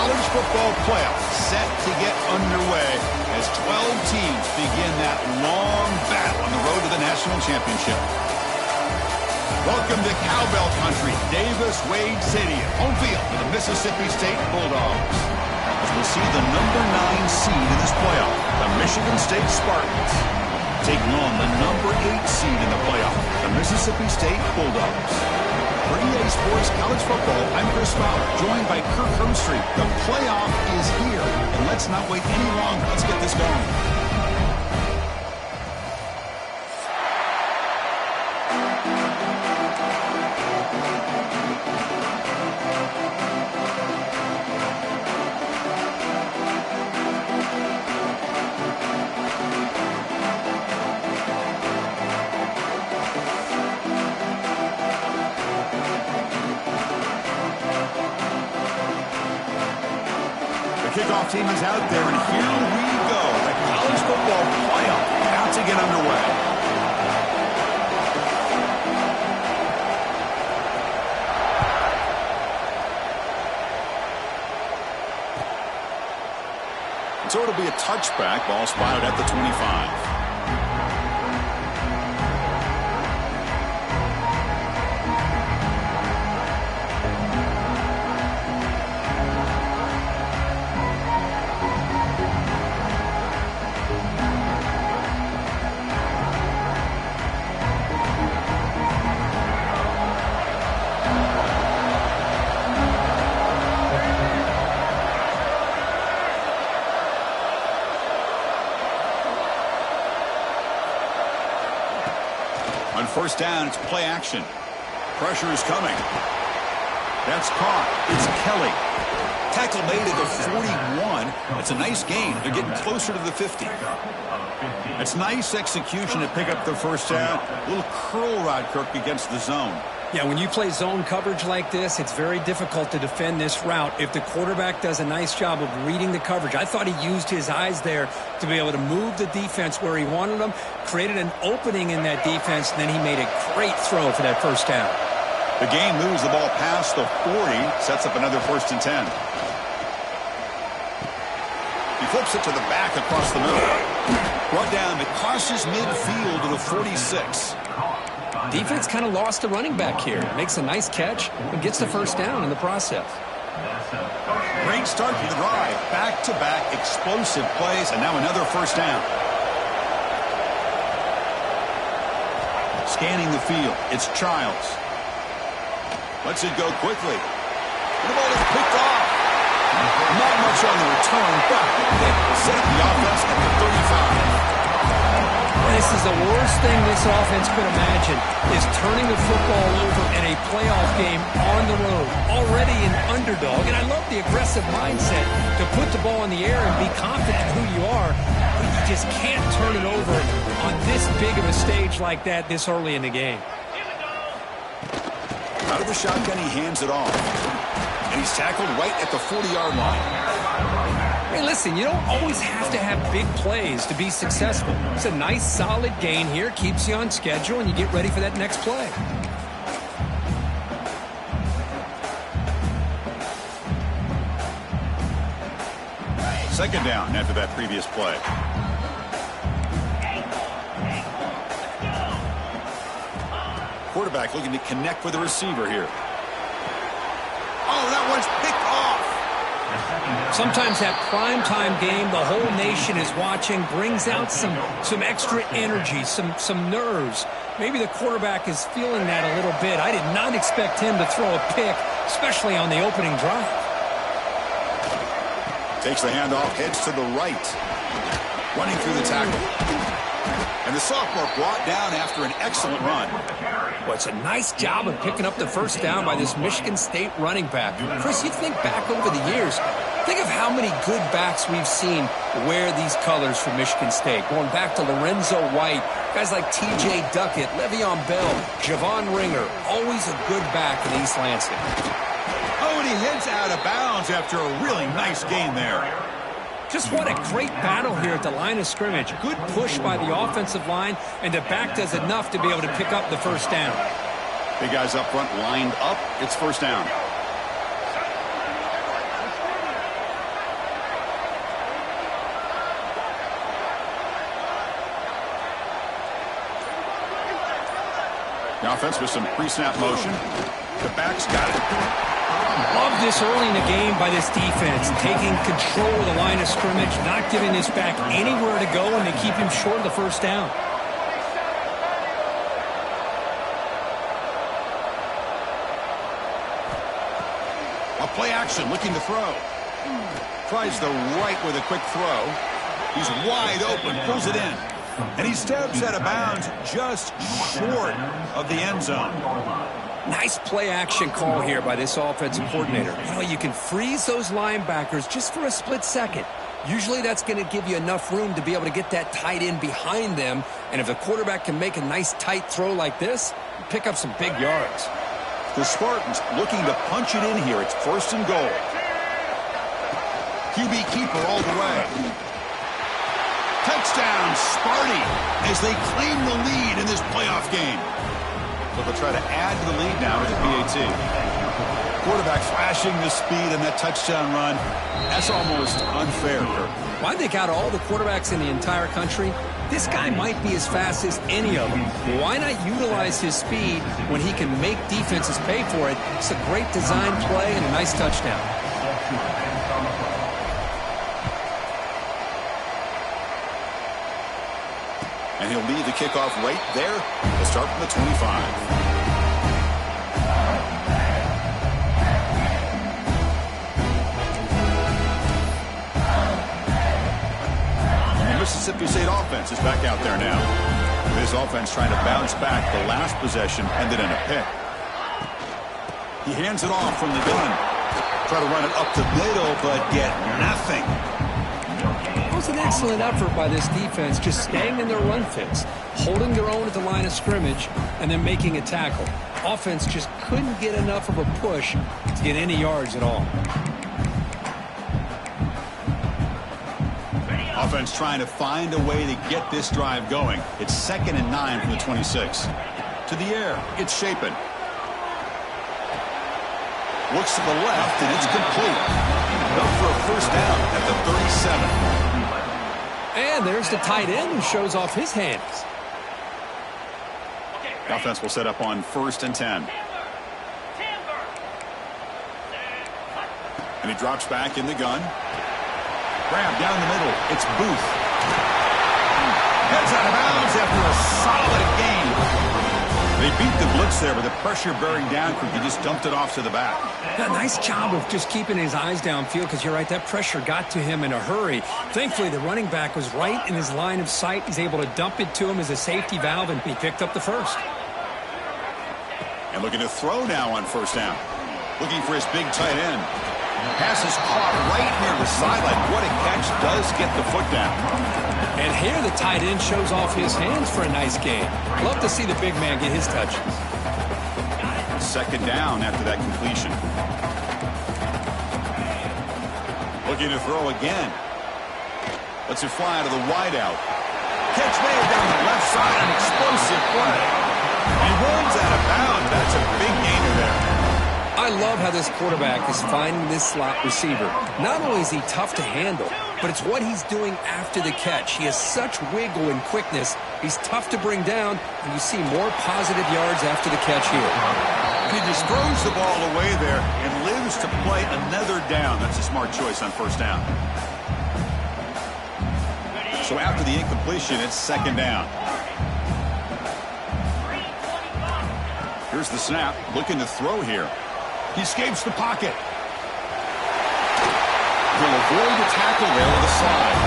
college football playoff set to get underway as 12 teams begin that long battle on the road to the national championship. Welcome to Cowbell Country, Davis-Wade Stadium, home field for the Mississippi State Bulldogs. As we'll see the number 9 seed in this playoff, the Michigan State Spartans, taking on the number 8 seed in the playoff, the Mississippi State Bulldogs. For EA Sports College Football, I'm Chris Fowler, joined by Kirk Herbstreit. The playoff is here, and let's not wait any longer. Let's get this going. Kickoff team is out there, and here we go. The college football playoff about to get underway. So it'll be a touchback. Ball spotted at the 25. On first down, it's play action. Pressure is coming. That's caught. It's Kelly. Tackle made at the 41. That's a nice gain. They're getting closer to the 50. It's nice execution to pick up the first down. A little curl rod, Kirk, against the zone. Yeah, when you play zone coverage like this, it's very difficult to defend this route if the quarterback does a nice job of reading the coverage. I thought he used his eyes there to be able to move the defense where he wanted them, created an opening in that defense, and then he made a great throw for that first down. The game moves the ball past the 40, sets up another 1st and 10. He flips it to the back across the middle. Brought down across midfield to the 46. Defense kind of lost the running back here. Makes a nice catch and gets the first down in the process. Great start to the drive. Back-to-back explosive plays, and now another first down. Scanning the field. It's Childs. Lets it go quickly. And the ball is picked off. Not much on the return, but they set up the offense at the 35. This is the worst thing this offense could imagine, is turning the football over in a playoff game on the road. Already an underdog, and I love the aggressive mindset to put the ball in the air and be confident in who you are, but you just can't turn it over on this big of a stage like that this early in the game. Out of the shotgun, he hands it off. And he's tackled right at the 40-yard line. Hey, listen, you don't always have to have big plays to be successful. It's a nice, solid gain here, keeps you on schedule, and you get ready for that next play. Second down after that previous play. Quarterback looking to connect with the receiver here. Oh, that one's picked off. Sometimes that primetime game, the whole nation is watching, brings out some extra energy, some nerves. Maybe the quarterback is feeling that a little bit. I did not expect him to throw a pick, especially on the opening drive. Takes the handoff, heads to the right. Running through the tackle. And the sophomore brought down after an excellent run. Well, it's a nice job of picking up the first down by this Michigan State running back. Chris, you think back over the years, think of how many good backs we've seen wear these colors for Michigan State. Going back to Lorenzo White, guys like T.J. Duckett, Le'Veon Bell, Javon Ringer, always a good back in East Lansing. Oh, and he heads out of bounds after a really nice gain there. Just what a great battle here at the line of scrimmage. Good push by the offensive line, and the back does enough to be able to pick up the first down. Big guys up front lined up. It's first down. The offense with some pre-snap motion. The back's got it. Love this early in the game by this defense, taking control of the line of scrimmage, not giving this back anywhere to go, and they keep him short of the first down. A play action, looking to throw. Tries the right with a quick throw. He's wide open, pulls it in. And he steps out of bounds just short of the end zone. Nice play action call here by this offensive coordinator. You know, you can freeze those linebackers just for a split second. Usually that's going to give you enough room to be able to get that tight end behind them. And if the quarterback can make a nice tight throw like this, pick up some big yards. The Spartans looking to punch it in here. It's 1st and goal. QB keeper all the way. Touchdown, Sparty, as they claim the lead in this playoff game. So they'll try to add to the lead now with the PAT. Quarterback flashing the speed in that touchdown run. That's almost unfair, Kirk. Well, I think out of all the quarterbacks in the entire country, this guy might be as fast as any of them. Why not utilize his speed when he can make defenses pay for it? It's a great design play and a nice touchdown. And he'll lead the kickoff right there to start from the 25. Mississippi State offense is back out there now. This offense trying to bounce back. The last possession ended in a pick. He hands it off from the gun. Try to run it up the middle, but get nothing. It was an excellent effort by this defense, just staying in their run fits, holding their own at the line of scrimmage, and then making a tackle. Offense just couldn't get enough of a push to get any yards at all. Offense trying to find a way to get this drive going. It's 2nd and 9 from the 26. To the air, it's Shapen. Looks to the left, and it's complete. Up for a first down at the 37. And there's the tight end who shows off his hands. The offense will set up on 1st and 10. And he drops back in the gun. Grab down the middle. It's Booth. Heads out of bounds after a solid gain. They beat the blitz there with the pressure bearing down. He just dumped it off to the back. Yeah, nice job of just keeping his eyes downfield, because you're right, that pressure got to him in a hurry. Thankfully, the running back was right in his line of sight. He's able to dump it to him as a safety valve, and he picked up the first. And looking to throw now on 1st down. Looking for his big tight end. Pass is caught right near the sideline. What a catch. Does get the foot down. And here the tight end shows off his hands for a nice gain. Love to see the big man get his touches. 2nd down after that completion. Looking to throw again. Lets it fly out of the wideout. Catch made down the left side. An explosive play. He runs out of bounds. That's a big gainer there. I love how this quarterback is finding this slot receiver. Not only is he tough to handle, but it's what he's doing after the catch. He has such wiggle and quickness. He's tough to bring down, and you see more positive yards after the catch here. He just throws the ball away there and lives to play another down. That's a smart choice on 1st down. So after the incompletion, it's 2nd down. Here's the snap. Looking to throw here. He escapes the pocket. He'll avoid the tackle there on the side.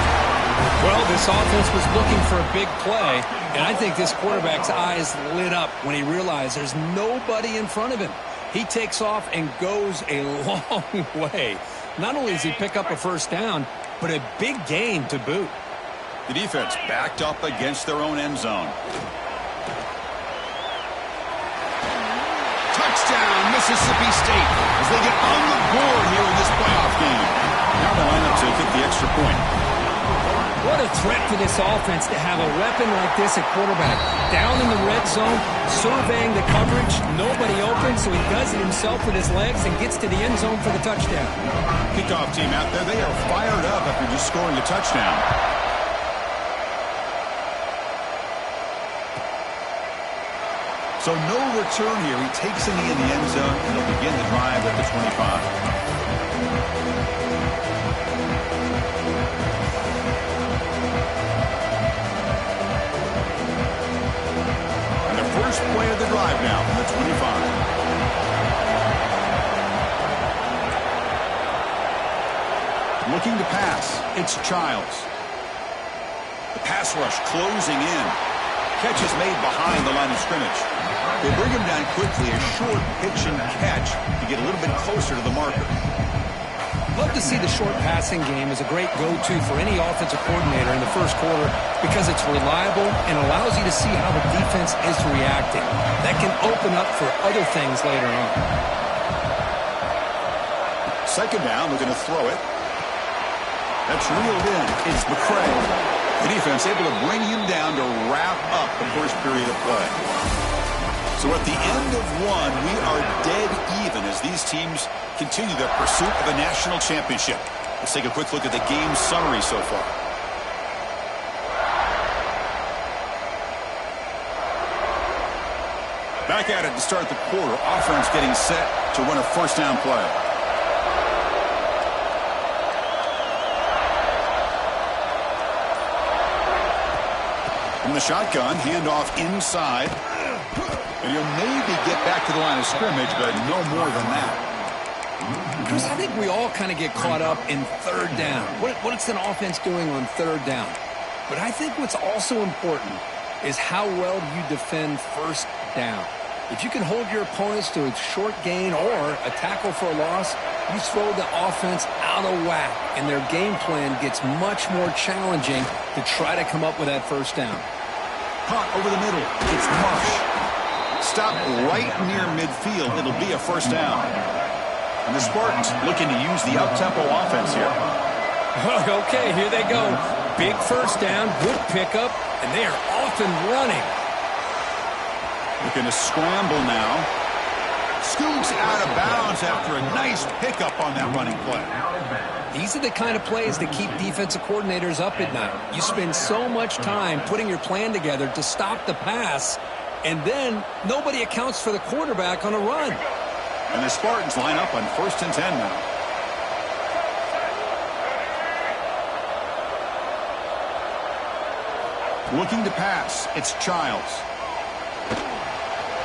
Well, this offense was looking for a big play, and I think this quarterback's eyes lit up when he realized there's nobody in front of him. He takes off and goes a long way. Not only does he pick up a 1st down, but a big gain to boot. The defense backed up against their own end zone. Touchdown, Mississippi State, as they get on the board here in this playoff game. Now they line up to kick the extra point. What a threat for this offense to have a weapon like this at quarterback. Down in the red zone, surveying the coverage, nobody open, so he does it himself with his legs and gets to the end zone for the touchdown. Kickoff team out there, they are fired up after just scoring a touchdown. So no return here. He takes a knee in the end zone, and he'll begin the drive at the 25. And the first play of the drive now from the 25. Looking to pass, it's Childs. The pass rush closing in. Catch is made behind the line of scrimmage. They bring him down quickly, a short pitch and catch to get a little bit closer to the marker. Love to see the short passing game as a great go-to for any offensive coordinator in the first quarter because it's reliable and allows you to see how the defense is reacting. That can open up for other things later on. Second down, looking to throw it. That's reeled in. It's McCray. The defense able to bring him down to wrap up the first period of play. So at the end of one, we are dead even as these teams continue their pursuit of a national championship. Let's take a quick look at the game summary so far. Back at it to start the quarter. Offense getting set to run a first down play. From the shotgun, handoff inside. And he'll maybe get back to the line of scrimmage, but no more than that. Chris, I think we all kind of get caught up in third down. What's an offense doing on third down? But I think what's also important is how well you defend first down. If you can hold your opponents to a short gain or a tackle for a loss, you throw the offense out of whack, and their game plan gets much more challenging to try to come up with that first down. Caught over the middle. It's Marsh. Stop right near midfield. It'll be a first down. And the Spartans looking to use the up-tempo offense here. Okay, here they go. Big first down, good pickup, and they are off and running. Looking to scramble now. Scoots out of bounds after a nice pickup on that running play. These are the kind of plays that keep defensive coordinators up at night. You spend so much time putting your plan together to stop the pass, and then nobody accounts for the quarterback on a run. And the Spartans line up on 1st and 10 now. Looking to pass. It's Childs.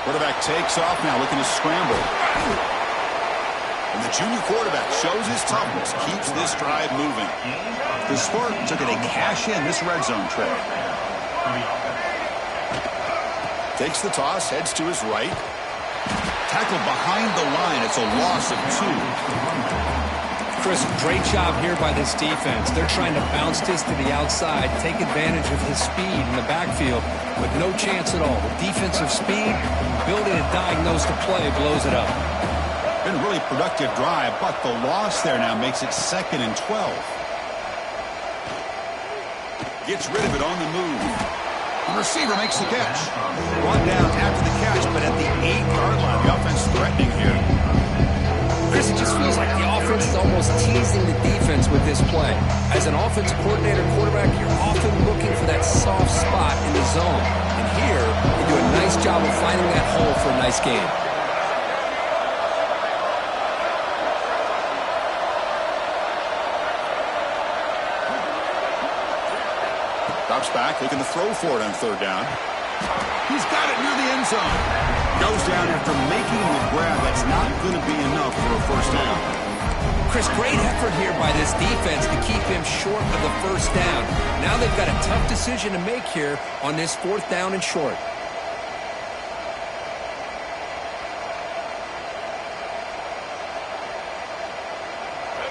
Quarterback takes off now, looking to scramble. And the junior quarterback shows his toughness, keeps this drive moving. The Spartans are going to cash in this red zone trip. Takes the toss, heads to his right. Tackled behind the line. It's a loss of 2. Chris, great job here by this defense. They're trying to bounce this to the outside, take advantage of his speed in the backfield, but no chance at all. The defensive speed, ability to diagnose the play, blows it up. Been a really productive drive, but the loss there now makes it 2nd and 12. Gets rid of it on the move. The receiver makes the catch. Brought down after the catch, but at the 8-yard line, the offense threatening here. Chris, it just feels like the offense is almost teasing the defense with this play. As an offensive coordinator quarterback, you're often looking for that soft spot in the zone. And here, they do a nice job of finding that hole for a nice game. Drops back, looking to throw for it on 3rd down. He's got it near the end zone. Goes down after making the grab. That's not going to be enough for a first down. Chris, great effort here by this defense to keep him short of the first down. Now they've got a tough decision to make here on this 4th down and short.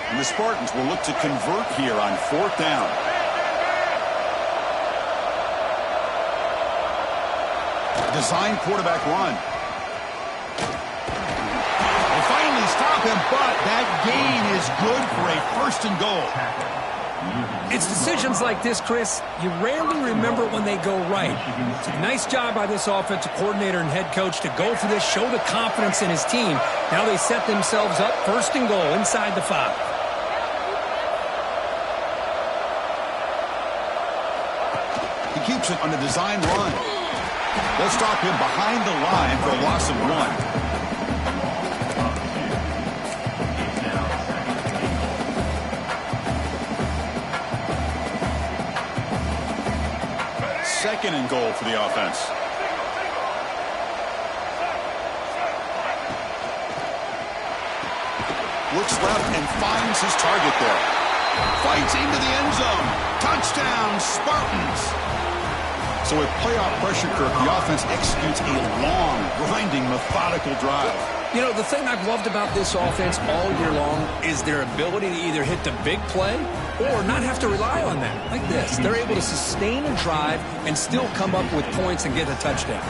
And the Spartans will look to convert here on 4th down. Design quarterback run. They finally stop him, but that gain is good for a 1st and goal. It's decisions like this, Chris, you rarely remember when they go right. It's a nice job by this offensive coordinator and head coach to go for this, show the confidence in his team. Now they set themselves up 1st and goal inside the 5. He keeps it on the design run. They'll stop him behind the line for a loss of 1. Second and goal for the offense. Looks left and finds his target there. Fights into the end zone. Touchdown, Spartans. So with playoff pressure, Kirk, the offense executes a long, grinding, methodical drive. You know, the thing I've loved about this offense all year long is their ability to either hit the big play or not have to rely on that. Like this. They're able to sustain a drive and still come up with points and get a touchdown.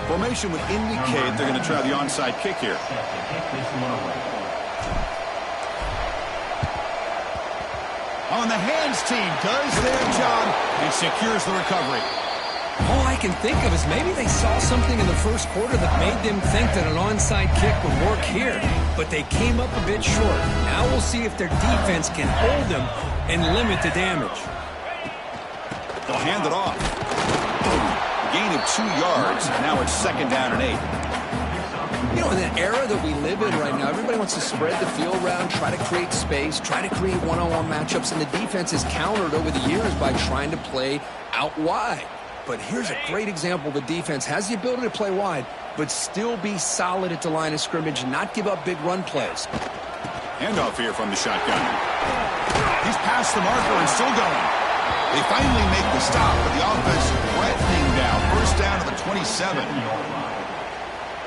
Formation would indicate they're going to try the onside kick here. On the hands team does their job and secures the recovery. All I can think of is maybe they saw something in the first quarter that made them think that an onside kick would work here, but they came up a bit short. Now we'll see if their defense can hold them and limit the damage. They'll hand it off. Gain of 2 yards. Now it's 2nd down and 8. You know, in the era that we live in right now, everybody wants to spread the field around, try to create space, try to create one-on-one matchups, and the defense is countered over the years by trying to play out wide. But here's a great example. The defense has the ability to play wide, but still be solid at the line of scrimmage and not give up big run plays. Handoff here from the shotgun. He's past the marker and still going. They finally make the stop, but the offense threatening now. First down to the 27.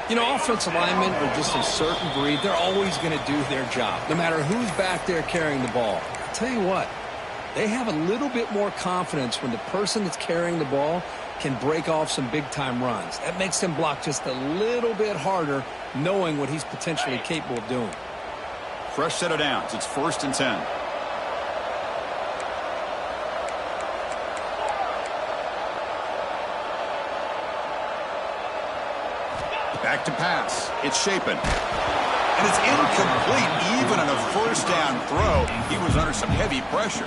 You know, offensive linemen are just a certain breed. They're always going to do their job, no matter who's back there carrying the ball. I'll tell you what, they have a little bit more confidence when the person that's carrying the ball can break off some big-time runs. That makes them block just a little bit harder, knowing what he's potentially capable of doing. Fresh set of downs. It's 1st and 10. Back to pass. It's Shapen. And it's incomplete. Even on a first down throw, he was under some heavy pressure.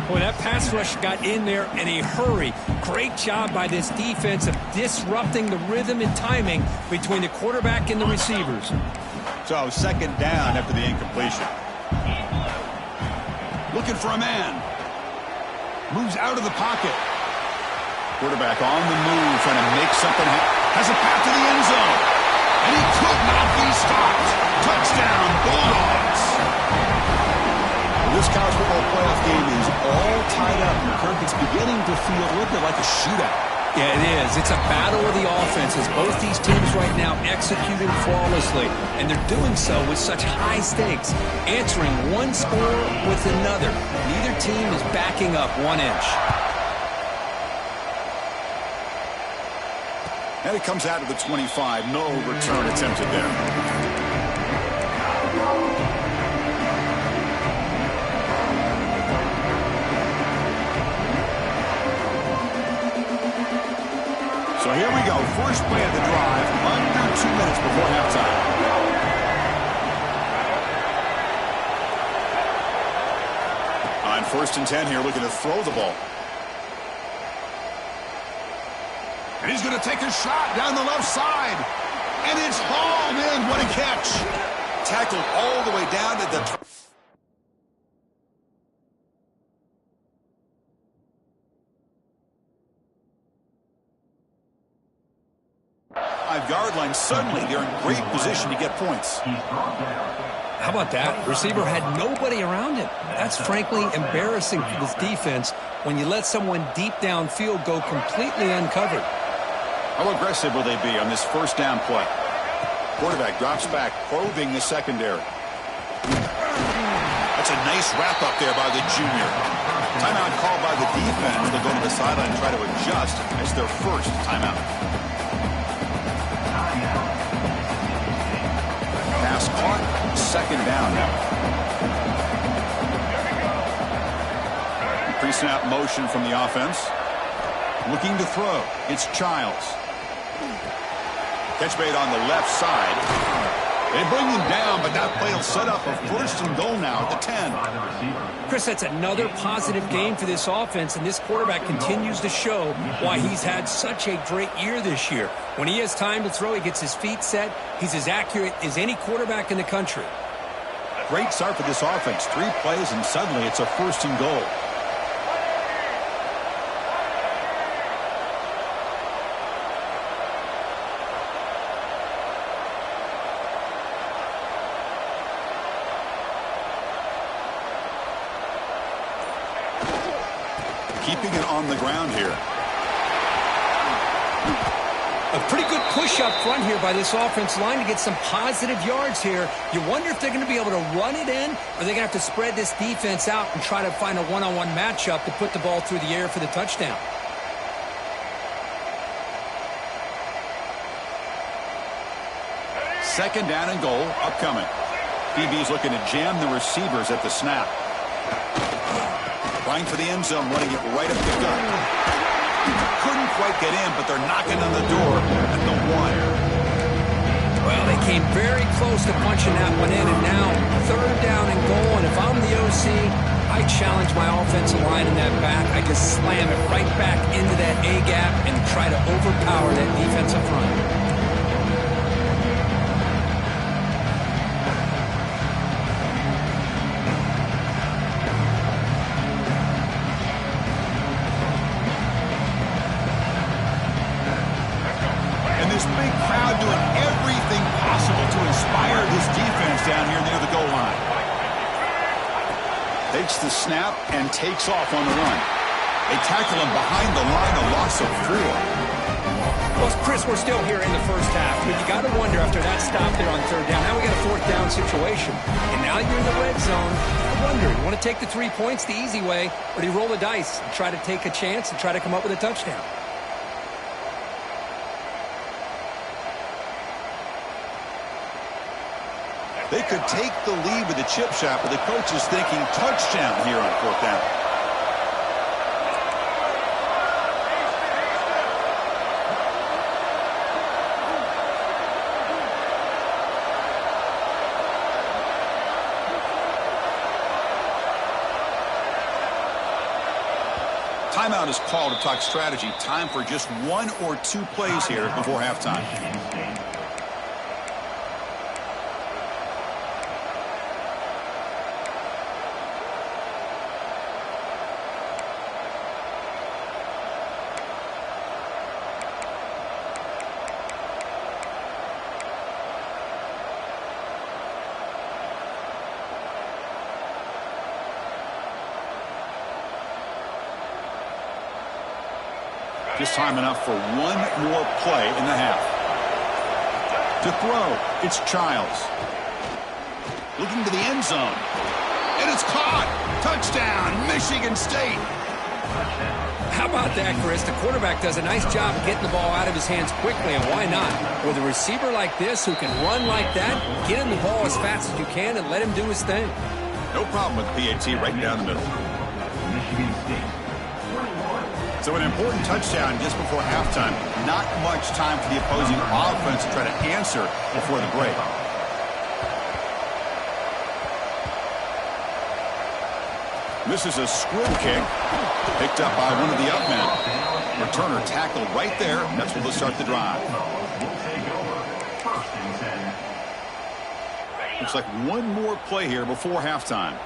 Boy, that pass rush got in there in a hurry. Great job by this defense of disrupting the rhythm and timing between the quarterback and the receivers. So 2nd down after the incompletion. Looking for a man. Moves out of the pocket. Quarterback on the move, trying to make something happen. Has a path to the end zone. And he could not be stopped. Touchdown, Bulldogs. This college football playoff game is all tied up. And Kirk, it's beginning to feel a little bit like a shootout. Yeah, it is. It's a battle of the offenses. Both these teams right now executing flawlessly, and they're doing so with such high stakes, answering one score with another. Neither team is backing up 1 inch. And it comes out to the 25. No return attempted there. So here we go. First play of the drive. Under 2 minutes before halftime. On 1st and 10 here, looking to throw the ball. And he's going to take a shot down the left side. And it's hauled in. What a catch. Tackled all the way down to the 5-yard line. Suddenly, they're in great position to get points. How about that? Receiver had nobody around him. That's frankly embarrassing for this defense when you let someone deep downfield go completely uncovered. How aggressive will they be on this first down play? Quarterback drops back, probing the secondary. That's a nice wrap up there by the junior. Timeout called by the defense. They'll go to the sideline and try to adjust as their first timeout. Pass caught. 2nd down now. Pre-snap motion from the offense. Looking to throw. It's Childs. Catch made on the left side. They bring him down, but that play will set up a 1st and goal now at the 10. Chris, that's another positive game for this offense, and this quarterback continues to show why he's had such a great year this year. When he has time to throw, he gets his feet set. He's as accurate as any quarterback in the country. Great start for this offense. 3 plays, and suddenly it's a 1st and goal. Keeping it on the ground here. A pretty good push up front here by this offense line to get some positive yards here. You wonder if they're going to be able to run it in, or they're going to have to spread this defense out and try to find a one-on-one matchup to put the ball through the air for the touchdown. Second down and goal upcoming. DB's looking to jam the receivers at the snap. Trying for the end zone, running it right up the gut. Couldn't quite get in, but they're knocking on the door at the 1. Well, they came very close to punching that one in, and now 3rd down and goal. And if I'm the OC, I challenge my offensive line in that back. I just slam it right back into that A-gap and try to overpower that defensive front. This big crowd doing everything possible to inspire this defense down here near the goal line. Takes the snap and takes off on the run. They tackle him behind the line, a loss of 4. Well, Chris, we're still here in the first half, but you got to wonder after that stop there on 3rd down. Now we got a 4th down situation, and now you're in the red zone. I wonder, you want to take the 3 points the easy way, or do you roll the dice and try to take a chance and try to come up with a touchdown? They could take the lead with the chip shot, but the coach is thinking touchdown here on 4th down. Timeout is called to talk strategy. Time for just 1 or 2 plays here before halftime. Just time enough for 1 more play in the half. To throw, it's Childs. Looking to the end zone. And it's caught. Touchdown, Michigan State. How about that, Chris? The quarterback does a nice job of getting the ball out of his hands quickly, and why not? With a receiver like this who can run like that, get him the ball as fast as you can and let him do his thing. No problem with PAT right down the middle. So an important touchdown just before halftime. Not much time for the opposing offense to try to answer before the break. This is a squib kick. Picked up by one of the up men. Returner tackled right there. That's what will start the drive. Looks like 1 more play here before halftime.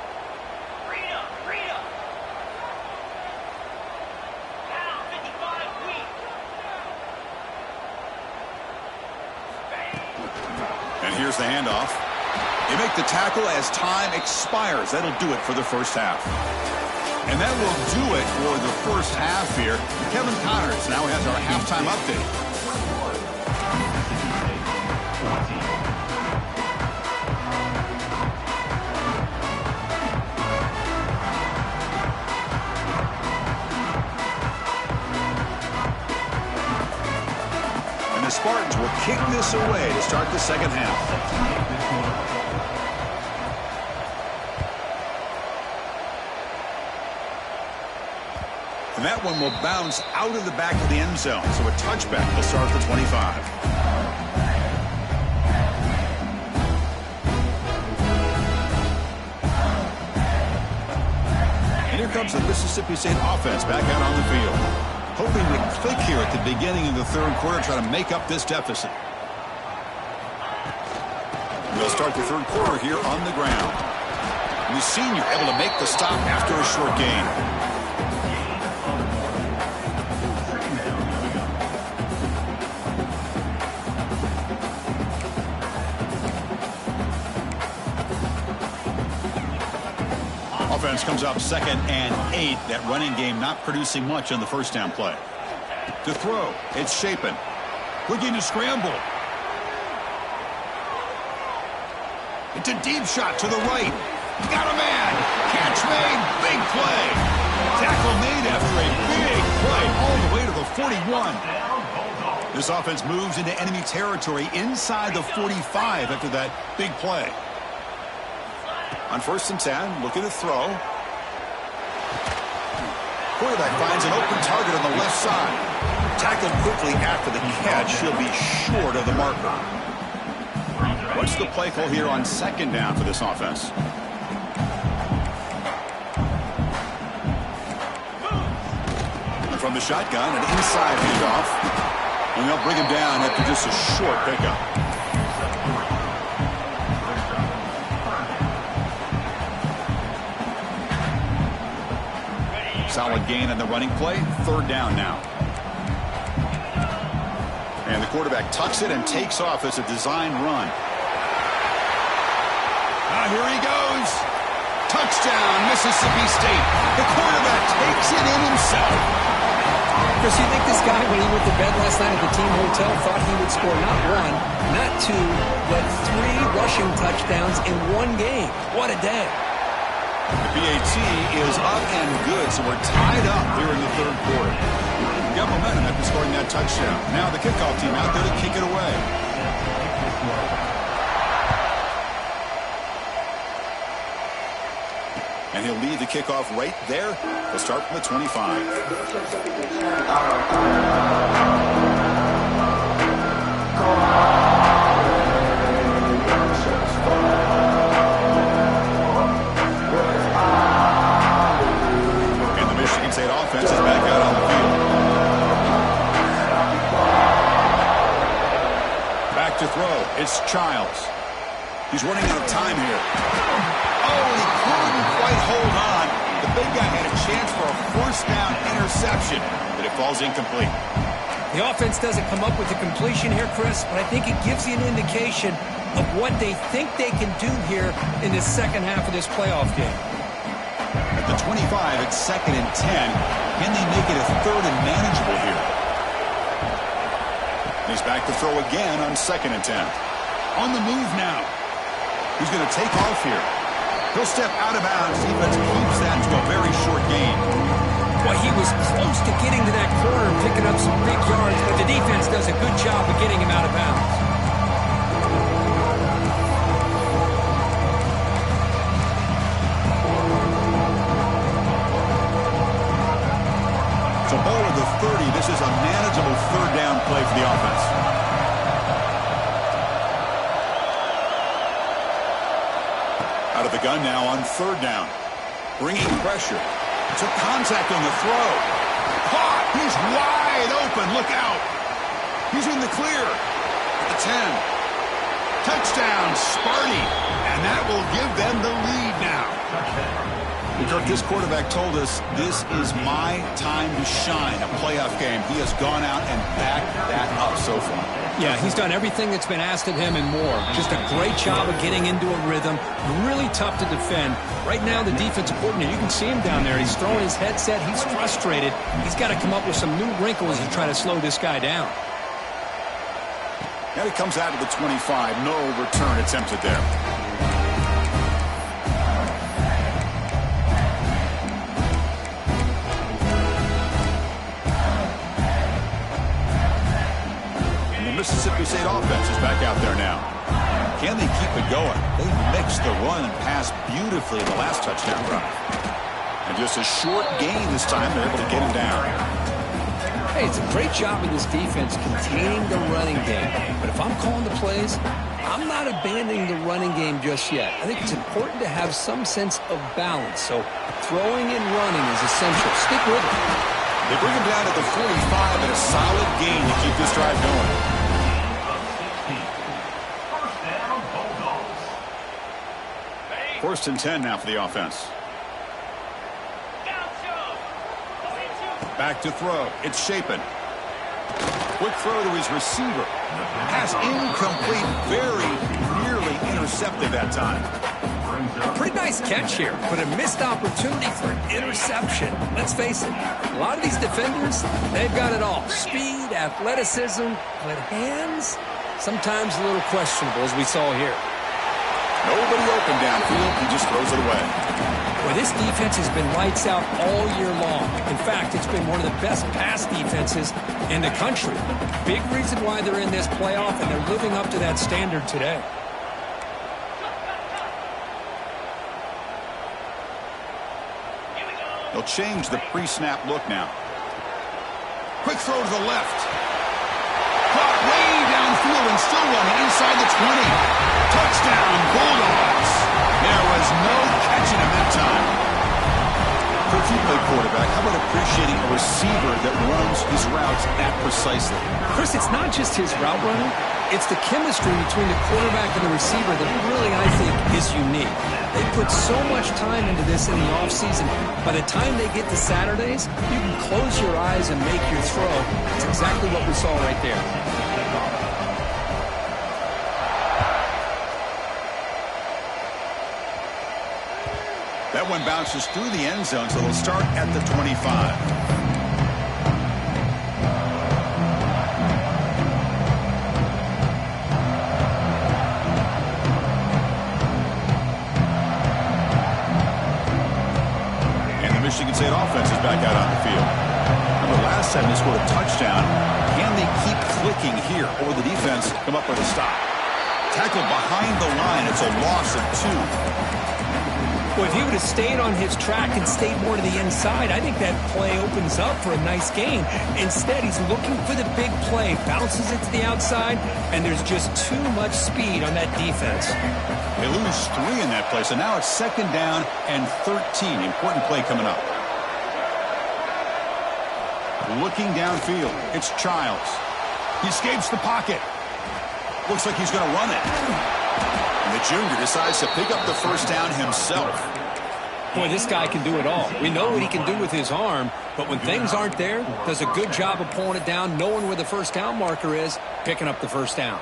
And here's the handoff. They make the tackle as time expires. That'll do it for the first half. And that will do it for the first half here. Kevin Connors now has our halftime update. The Spartans will kick this away to start the second half. And that one will bounce out of the back of the end zone, so a touchback will start the 25. here comes the Mississippi State offense back out on the field. Hoping to click here at the beginning of the third quarter, try to make up this deficit. We'll start the third quarter here on the ground. The senior able to make the stop after a short gain. Offense comes up 2nd and 8. That running game not producing much on the first down play. To throw, it's Shapen. Looking to scramble. It's a deep shot to the right. Got a man. Catch made. Big play. Tackle made after a big play all the way to the 41. This offense moves into enemy territory inside the 45 after that big play. On 1st and 10, looking to throw. Quarterback finds an open target on the left side. Tackled quickly after the catch. He'll be short of the marker. What's the play call here on 2nd down for this offense? And from the shotgun, an inside handoff. And they'll bring him down after just a short pickup. Solid gain on the running play. 3rd down now. And the quarterback tucks it and takes off as a design run. Here he goes. Touchdown, Mississippi State. The quarterback takes it in himself. Chris, you think this guy, when he went to bed last night at the team hotel, thought he would score not 1, not 2, but 3 rushing touchdowns in one game? What a day. The PAT is up and good, so we're tied up here in the third quarter. We got momentum after scoring that touchdown. Now the kickoff team out there to kick it away. And he'll lead the kickoff right there. We'll start from the 25. And the Michigan State offense is back out on the field. Back to throw. It's Childs. He's running out of time here. Oh, he couldn't quite hold on. The big guy had a chance for a 1st down interception, but it falls incomplete. The offense doesn't come up with a completion here, Chris, but I think it gives you an indication of what they think they can do here in the second half of this playoff game. At the 25, it's 2nd and 10. Can they make it a 3rd and manageable here? He's back to throw again on 2nd and 10. On the move now. He's going to take off here. He'll step out of bounds. Defense keeps that to a very short gain. Well, he was close to getting to that corner and picking up some big yards, but the defense does a good job of getting him out of bounds. So ball at the 30. This is a manageable 3rd down play for the offense. Out of the gun now on 3rd down. Bringing pressure. Took contact on the throw. Caught. He's wide open. Look out. He's in the clear. At the 10. Touchdown, Sparty. And that will give them the lead now. Kirk, this quarterback told us this is my time to shine, a playoff game. He has gone out and backed that up so far. Yeah, he's done everything that's been asked of him and more. Just a great job of getting into a rhythm. Really tough to defend. Right now, the defensive coordinator, you can see him down there. He's throwing his headset. He's frustrated. He's got to come up with some new wrinkles to try to slow this guy down. Now he comes out of the 25. No return attempted there. Mississippi State offense is back out there now. Can they keep it going? They mixed the run and pass beautifully in the last touchdown drive. And just a short gain this time, they're able to get him down. Hey, it's a great job of this defense containing the running game. But if I'm calling the plays, I'm not abandoning the running game just yet. I think it's important to have some sense of balance. So throwing and running is essential. Stick with it. They bring him down at the 45 and a solid gain to keep this drive going. First and 10 now for the offense. Back to throw. It's Shapen. Quick throw to his receiver. Pass incomplete, very nearly intercepted that time. A pretty nice catch here, but a missed opportunity for an interception. Let's face it, a lot of these defenders, they've got it all. Speed, athleticism, but hands, sometimes a little questionable, as we saw here. Nobody open downfield. He just throws it away. Well, this defense has been lights out all year long. In fact, it's been one of the best pass defenses in the country. Big reason why they're in this playoff, and they're living up to that standard today. They'll change the pre-snap look now. Quick throw to the left. Caught way downfield and still running inside the 20. Touchdown, Bulldogs. There was no catching him that time. If you play quarterback, how about appreciating a receiver that runs his routes that precisely? Chris, it's not just his route running. It's the chemistry between the quarterback and the receiver that really, I think, is unique. They put so much time into this in the offseason. By the time they get to Saturdays, you can close your eyes and make your throw. It's exactly what we saw right there. That one bounces through the end zone, so they'll start at the 25. Michigan State offense is back out on the field. Remember, last time they scored a touchdown. Can they keep clicking here, or the defense come up with a stop? Tackled behind the line. It's a loss of 2. Well, if he would have stayed on his track and stayed more to the inside, I think that play opens up for a nice gain. Instead, he's looking for the big play, bounces it to the outside, and there's just too much speed on that defense. They lose 3 in that play, so now it's second down and 13. Important play coming up. Looking downfield, it's Childs. He escapes the pocket. Looks like he's going to run it. And the junior decides to pick up the first down himself. Boy, this guy can do it all. We know what he can do with his arm, but when things aren't there, does a good job of pulling it down, knowing where the first down marker is, picking up the first down.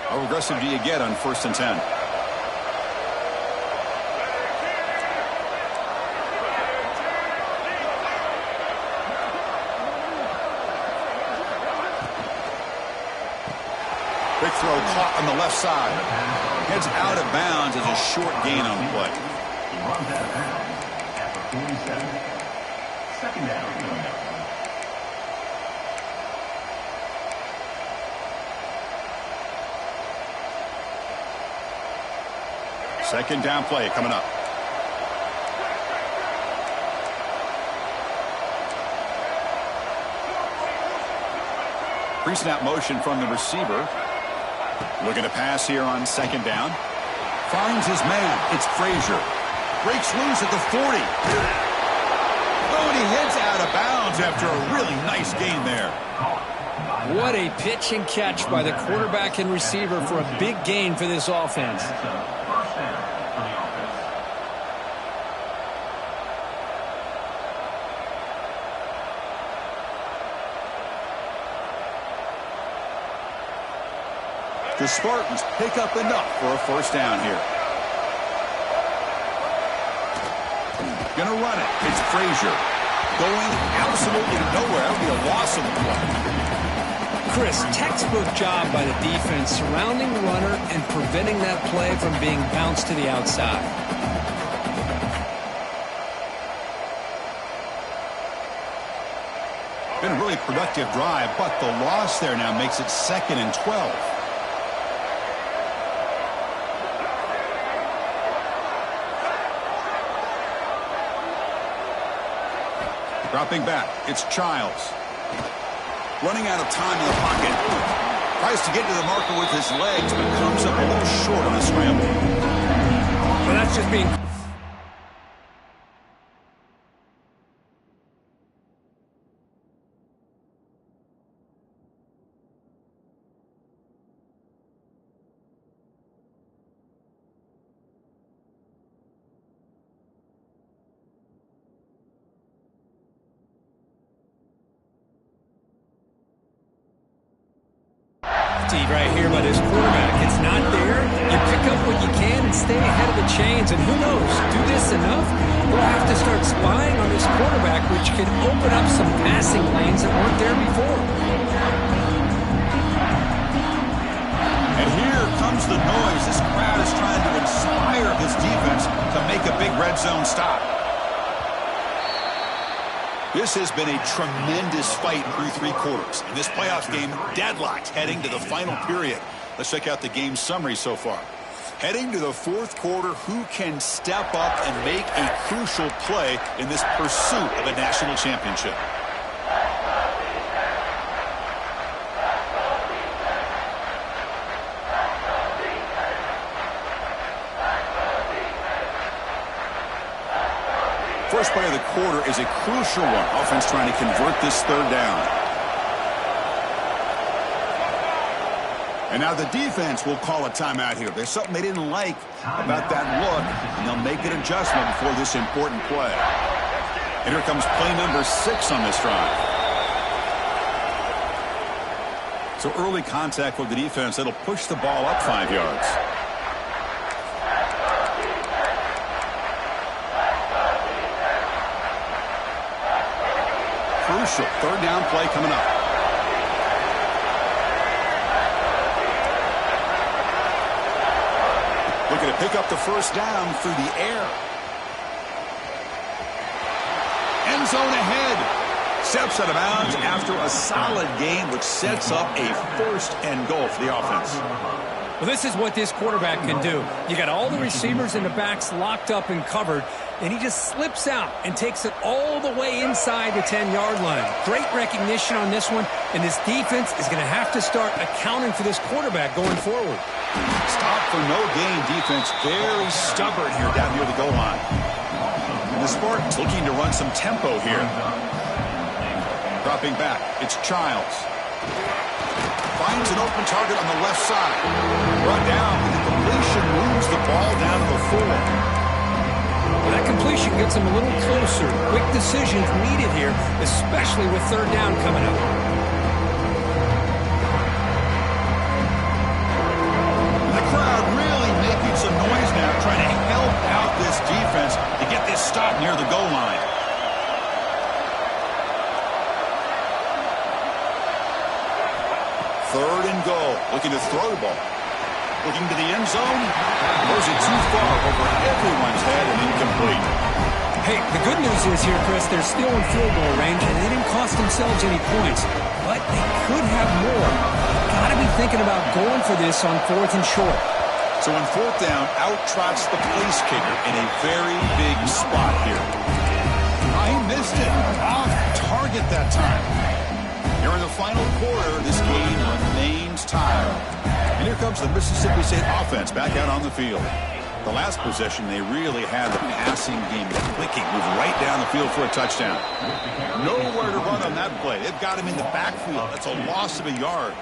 How aggressive do you get on 1st and 10? Quick throw caught on the left side. Heads out of bounds as a short gain on the play. He runs out of bounds at the 47. Second down. Second down play coming up. Pre-snap motion from the receiver. Looking to pass here on second down. Finds his man. It's Frazier. Breaks loose at the 40. Oh, and he heads out of bounds after a really nice gain there. What a pitch and catch by the quarterback and receiver for a big gain for this offense. The Spartans pick up enough for a first down here. Gonna run it. It's Frazier. Going absolutely nowhere. That'll be a loss of the play. Chris, textbook job by the defense surrounding the runner and preventing that play from being bounced to the outside. Been a really productive drive, but the loss there now makes it 2nd and 12. Dropping back, it's Childs. Running out of time in the pocket. Tries to get to the marker with his legs, but comes up a little short on the scramble. Well, that's just being... right here by this quarterback. It's not there. You pick up what you can and stay ahead of the chains. And who knows, do this enough, we'll have to start spying on this quarterback, which could open up some passing lanes that weren't there before. And here comes the noise. This crowd is trying to inspire this defense to make a big red zone stop. This has been a tremendous fight through 3 quarters. In this playoff game, deadlocked heading to the final period. Let's check out the game summary so far. Heading to the 4th quarter, who can step up and make a crucial play in this pursuit of a national championship? First play of the quarter is a crucial one. Offense trying to convert this 3rd down. And now the defense will call a timeout here. There's something they didn't like about that look, and they'll make an adjustment before this important play. And here comes play number 6 on this drive. So early contact with the defense, that'll push the ball up 5 yards. Crucial 3rd down play coming up. Looking to pick up the 1st down through the air. End zone ahead. Steps out of bounds after a solid game, which sets up a 1st and goal for the offense. Well, this is what this quarterback can do. You got all the receivers and the backs locked up and covered, and he just slips out and takes it all the way inside the 10-yard line. Great recognition on this one, and this defense is going to have to start accounting for this quarterback going forward. Stop for no gain defense. Very stubborn here down near the goal line. And the Spartans looking to run some tempo here. Dropping back, it's Childs. Finds an open target on the left side. Brought down, and the completion moves the ball down to the 4. Well, that completion gets him a little closer. Quick decisions needed here, especially with 3rd down coming up. The crowd really making some noise now, trying to help out this defense to get this stop near the goal line. Third and goal. Looking to throw the ball. Looking to the end zone. Throws it too far over everyone's head and incomplete. Hey, the good news is here, Chris, they're still in field goal range, and they didn't cost themselves any points. But they could have more. Got to be thinking about going for this on 4th and short. So on 4th down, out trots the place kicker in a very big spot here. He missed it. Off target that time. Here in the final quarter, this game remains tied. And here comes the Mississippi State offense back out on the field. The last possession, they really had the passing game clicking, moved right down the field for a touchdown. Nowhere to run on that play. They've got him in the backfield. That's a loss of a yard.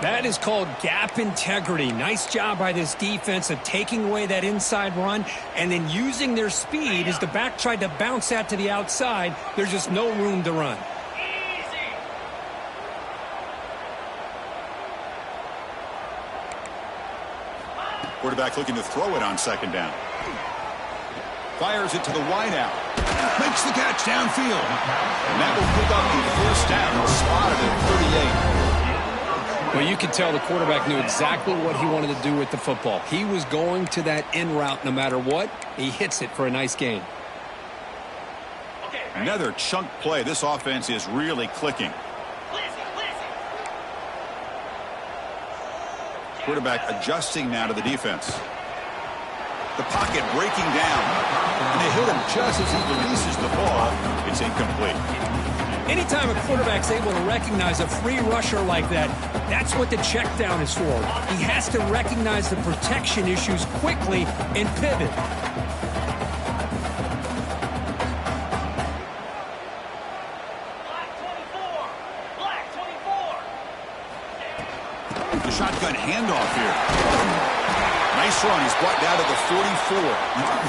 That is called gap integrity. Nice job by this defense of taking away that inside run and then using their speed as the back tried to bounce that to the outside. There's just no room to run. Quarterback looking to throw it on 2nd down. Fires it to the wideout. Makes the catch downfield. And that will pick up the 1st down, spotted at 38. Well, you could tell the quarterback knew exactly what he wanted to do with the football. He was going to that in route no matter what. He hits it for a nice gain. Another chunk play. This offense is really clicking. Quarterback adjusting now to the defense. The pocket breaking down. And they hit him just as he releases the ball. It's incomplete. Anytime a quarterback's able to recognize a free rusher like that, that's what the check down is for. He has to recognize the protection issues quickly and pivot. The shotgun handoff here. Nice run. He's brought down to the 44.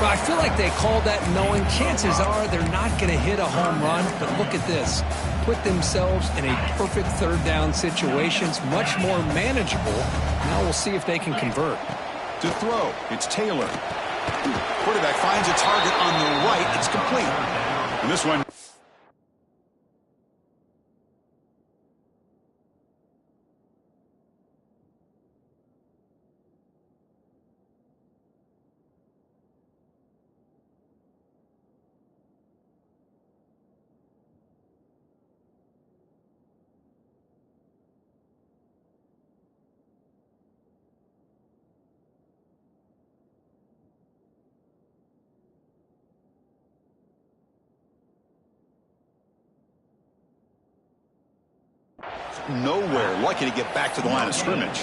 Well, I feel like they called that knowing chances are they're not going to hit a home run. But look at this. Put themselves in a perfect third down situations, much more manageable. Now we'll see if they can convert. To throw, it's Taylor. Quarterback finds a target on the right. It's complete. And this one. Nowhere. Lucky to get back to the line of scrimmage.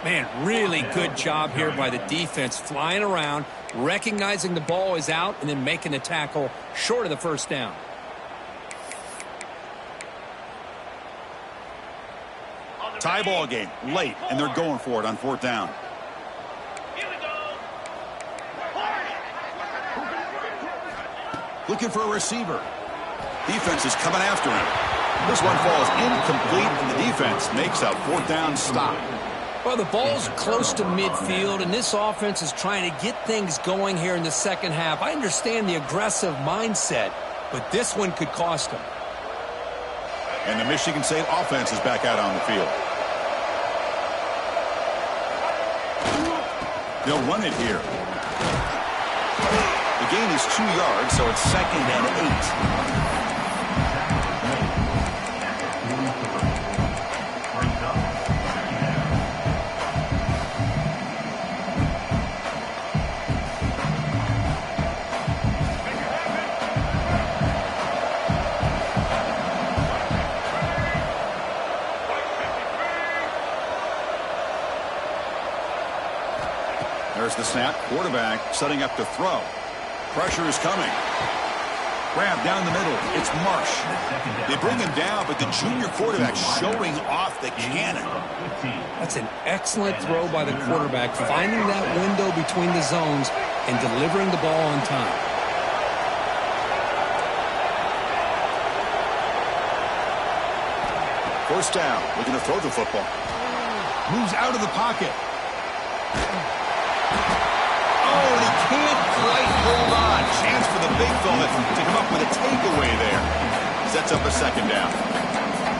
Man, really good job here by the defense, flying around, recognizing the ball is out, and then making the tackle short of the first down. Tie ball game, late, and they're going for it on fourth down. Looking for a receiver. Defense is coming after him. This one falls incomplete, and the defense makes a fourth down stop. Well, the ball's close to midfield, and this offense is trying to get things going here in the second half. I understand the aggressive mindset, but this one could cost them. And the Michigan State offense is back out on the field. They'll run it here. The gain is 2 yards, so it's 2nd and 8. There's the snap. Quarterback setting up to throw. Pressure is coming. Grab down the middle. It's Marsh. They bring him down, but the junior quarterback showing off the cannon. That's an excellent throw by the quarterback, finding that window between the zones and delivering the ball on time. First down. Looking to throw the football. Moves out of the pocket. Oh, and he can't quite hold on. Chance for the big fella to come up with a takeaway there. Sets up a second down.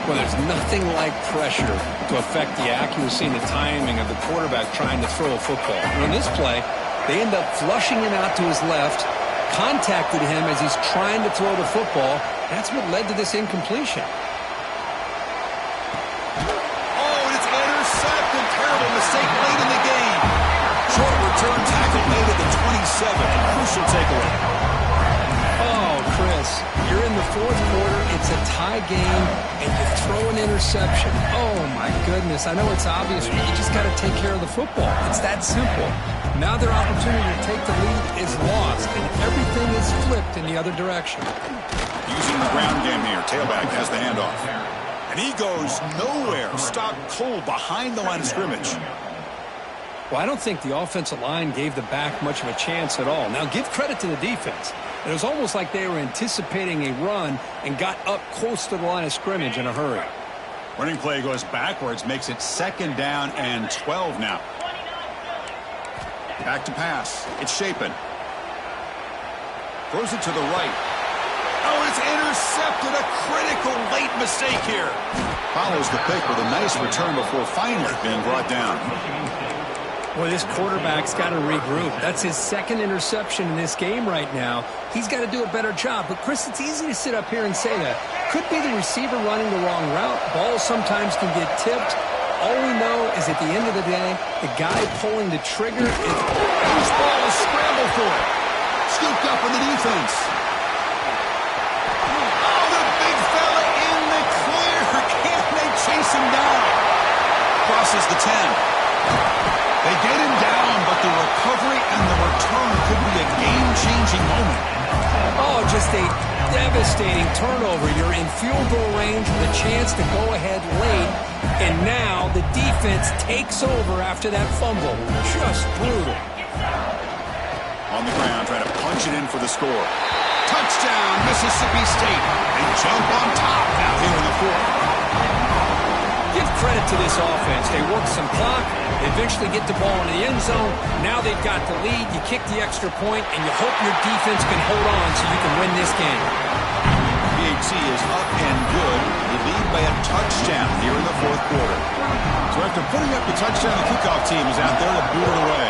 Well, there's nothing like pressure to affect the accuracy and the timing of the quarterback trying to throw a football. And on this play, they end up flushing him out to his left, contacted him as he's trying to throw the football. That's what led to this incompletion. Oh, and it's intercepted. Terrible mistake late in the game. Short return tackle made at the 27. Crucial takeaway. Oh, Chris, you're in the fourth quarter. It's a tie game, and you throw an interception. Oh, my goodness. I know it's obvious, but you just got to take care of the football. It's that simple. Now their opportunity to take the lead is lost, and everything is flipped in the other direction. Using the ground game here. Tailback has the handoff. And he goes nowhere. Stopped cold behind the line of scrimmage. Well, I don't think the offensive line gave the back much of a chance at all. Now, give credit to the defense. It was almost like they were anticipating a run and got up close to the line of scrimmage in a hurry. Running play goes backwards, makes it 2nd down and 12 now. Back to pass. It's Shapen. Throws it to the right. Oh, it's intercepted. A critical late mistake here. Follows the pick with a nice return before finally being brought down. Boy, this quarterback's got to regroup. That's his 2nd interception in this game right now. He's got to do a better job. But, Chris, it's easy to sit up here and say that. Could be the receiver running the wrong route. Balls sometimes can get tipped. All we know is at the end of the day, the guy pulling the trigger is... Loose ball is scrambled for it. Scooped up in the defense. Oh, the big fella in the clear. Can they chase him down? Crosses the 10. They get him down, but the recovery and the return could be a game-changing moment. Oh, just a devastating turnover. You're in field goal range with a chance to go ahead late, and now the defense takes over after that fumble. Just brutal. On the ground, trying to punch it in for the score. Touchdown, Mississippi State. They jump on top now here in the fourth. Give credit to this offense. They work some clock. They eventually get the ball into the end zone. Now they've got the lead. You kick the extra point, and you hope your defense can hold on so you can win this game. PHC is up and good. They lead by a touchdown here in the fourth quarter. So after putting up the touchdown, the kickoff team is out there to boot it away.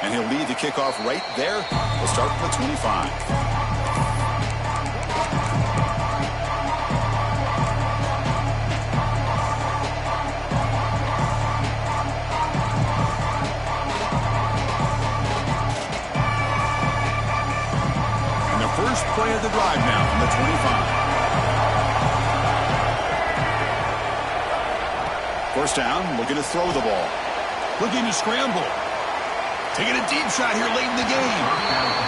And he'll lead the kickoff right there. We'll start from the 25. First play of the drive now from the 25. First down, looking to throw the ball. Looking to scramble. Taking a deep shot here late in the game.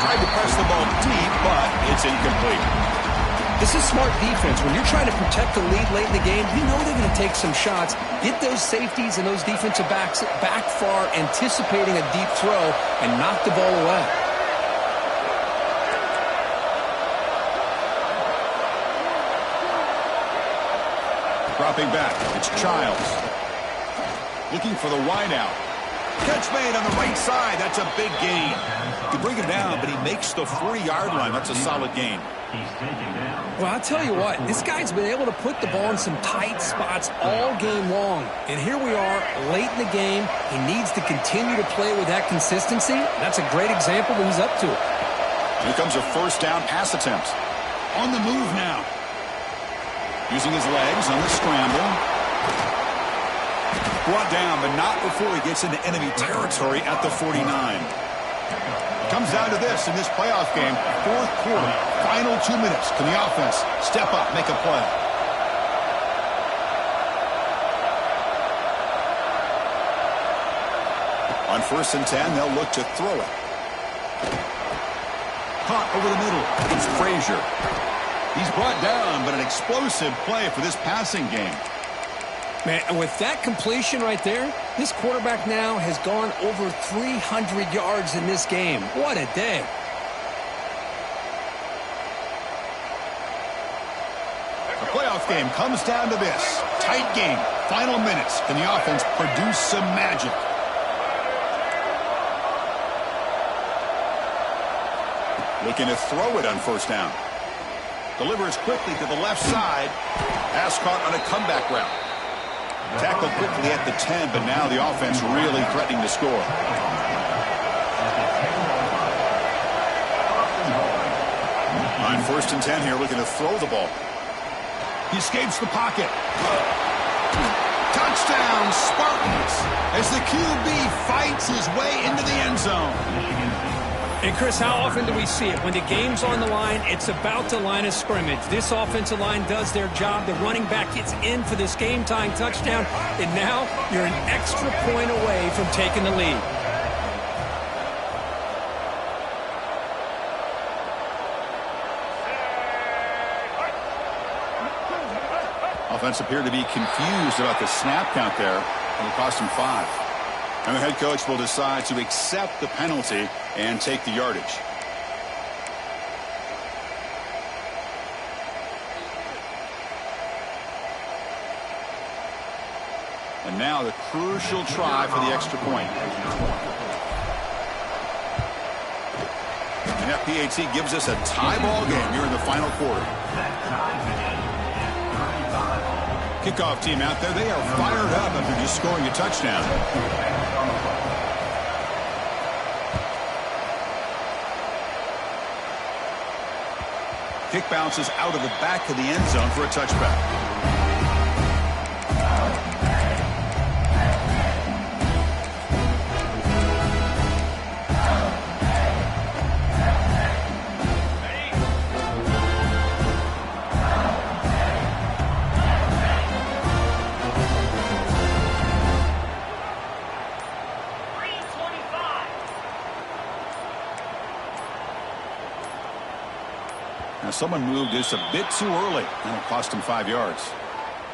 Tried to press the ball deep, but it's incomplete. This is smart defense. When you're trying to protect the lead late in the game, you know they're going to take some shots. Get those safeties and those defensive backs back far, anticipating a deep throw, and knock the ball away. Dropping back, it's Childs. Looking for the wideout. Catch made on the right side. That's a big gain. You bring him down, but he makes the 40-yard line. That's a solid gain. Well, I'll tell you what, this guy's been able to put the ball in some tight spots all game long. And here we are, late in the game. He needs to continue to play with that consistency. That's a great example that he's up to. Here comes a first down pass attempt. On the move now. Using his legs on the scramble. Brought down, but not before he gets into enemy territory at the 49. Comes down to this in this playoff game. Fourth quarter, final 2 minutes. Can the offense step up, make a play? On 1st and 10, they'll look to throw it. Caught over the middle. It's Frazier. He's brought down, but an explosive play for this passing game. Man, and with that completion right there, this quarterback now has gone over 300 yards in this game. What a day. The playoff game comes down to this. Tight game. Final minutes. Can the offense produce some magic? Looking to throw it on first down. Delivers quickly to the left side. Pass caught on a comeback route. Tackled quickly at the 10, but now the offense really threatening to score. On 1st and 10 here, looking to throw the ball. He escapes the pocket. Touchdown, Spartans, as the QB fights his way into the end zone. And, Chris, how often do we see it? When the game's on the line, it's about the line of scrimmage. This offensive line does their job. The running back gets in for this game-tying touchdown, and now you're an extra point away from taking the lead. Offense appeared to be confused about the snap count there, and it cost him 5. And the head coach will decide to accept the penalty and take the yardage. And now the crucial try for the extra point. And FPHC gives us a tie ball game here in the final quarter. Kickoff team out there, they are fired up after just scoring a touchdown. Kick bounces out of the back of the end zone for a touchback. Now someone moved this a bit too early, and it cost him 5 yards.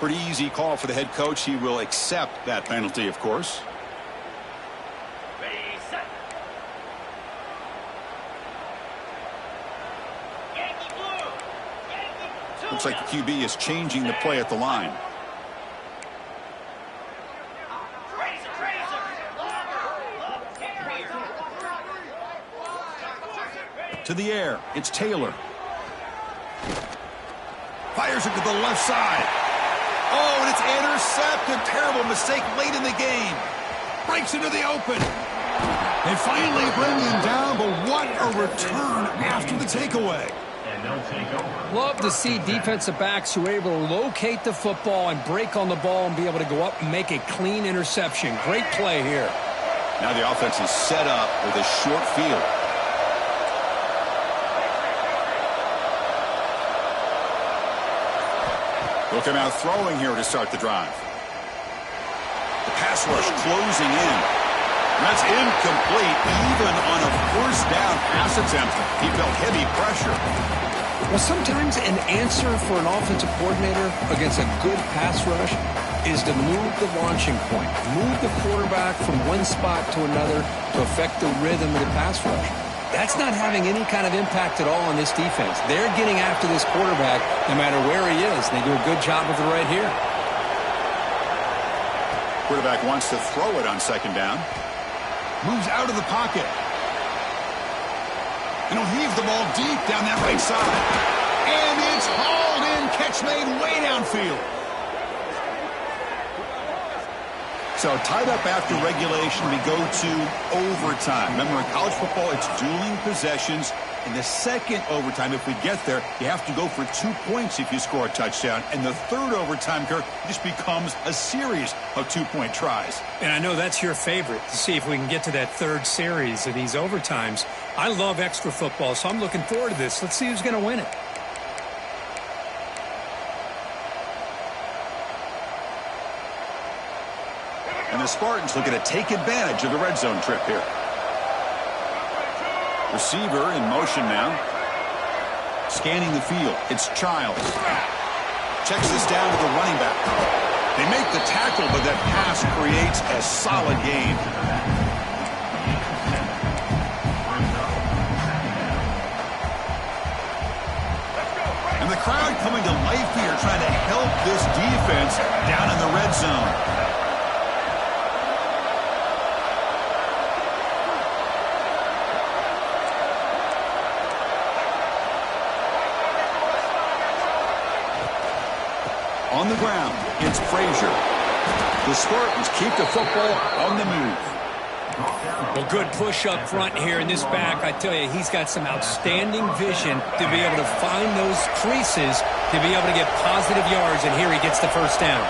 Pretty easy call for the head coach. He will accept that penalty, of course. Looks like the QB is changing the play at the line. To the air, it's Taylor. Fires it to the left side. Oh, and it's intercepted. Terrible mistake late in the game. Breaks into the open. They finally bring him down, but what a return after the takeaway. And they'll take over. Love to see defensive backs who are able to locate the football and break on the ball and be able to go up and make a clean interception. Great play here. Now the offense is set up with a short field. They'll come out throwing here to start the drive. The pass rush closing in. That's incomplete, even on a first down pass attempt. He felt heavy pressure. Well, sometimes an answer for an offensive coordinator against a good pass rush is to move the launching point, move the quarterback from one spot to another to affect the rhythm of the pass rush. That's not having any kind of impact at all on this defense. They're getting after this quarterback no matter where he is. They do a good job of it right here. Quarterback wants to throw it on second down. Moves out of the pocket. And he'll heave the ball deep down that right side. And it's hauled in. Catch made way downfield. So tied up after regulation, we go to overtime. Remember, in college football, it's dueling possessions. In the second overtime, if we get there, you have to go for 2 points if you score a touchdown. And the third overtime, Kirk, just becomes a series of 2-point tries. And I know that's your favorite, to see if we can get to that third series of these overtimes. I love extra football, so I'm looking forward to this. Let's see who's going to win it. And the Spartans looking to take advantage of the red zone trip here. Receiver in motion now. Scanning the field. It's Childs. Checks this down to the running back. They make the tackle, but that pass creates a solid gain. And the crowd coming to life here, trying to help this defense down in the red zone. On the ground, it's Frazier. The Spartans keep the football on the move. Well, good push up front here in this back. I tell you, he's got some outstanding vision to be able to find those creases, to be able to get positive yards, and here he gets the first down.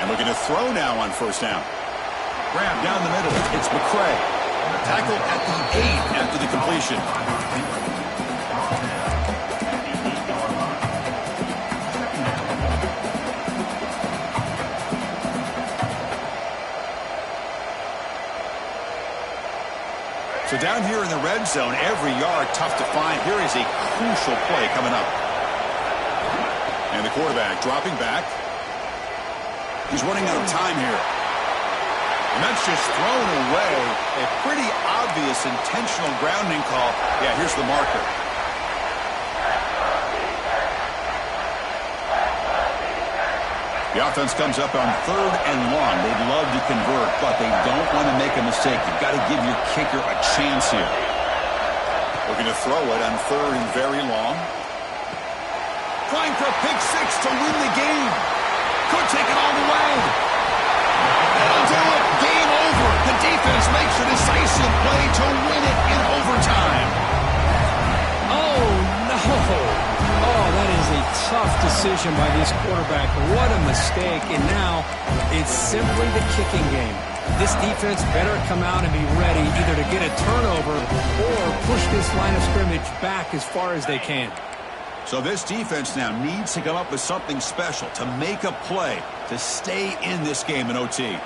And looking to throw now on first down. Grab down the middle. It's McCray. Tackle at the 8 after the completion. So down here in the red zone, every yard tough to find. Here is a crucial play coming up. And the quarterback dropping back. He's running out of time here. And that's just thrown away. A pretty obvious intentional grounding call. Yeah, here's the marker. The offense comes up on 3rd and long. They'd love to convert, but they don't want to make a mistake. You've got to give your kicker a chance here. Looking to throw it on 3rd and very long. Trying for a pick six to win the game. Could take it all the way. That'll do it. Game over. The defense makes a decisive play to win it in overtime. Oh, no. Oh, that is a tough decision by this quarterback. What a mistake. And now it's simply the kicking game. This defense better come out and be ready either to get a turnover or push this line of scrimmage back as far as they can. So this defense now needs to come up with something special to make a play to stay in this game in OT.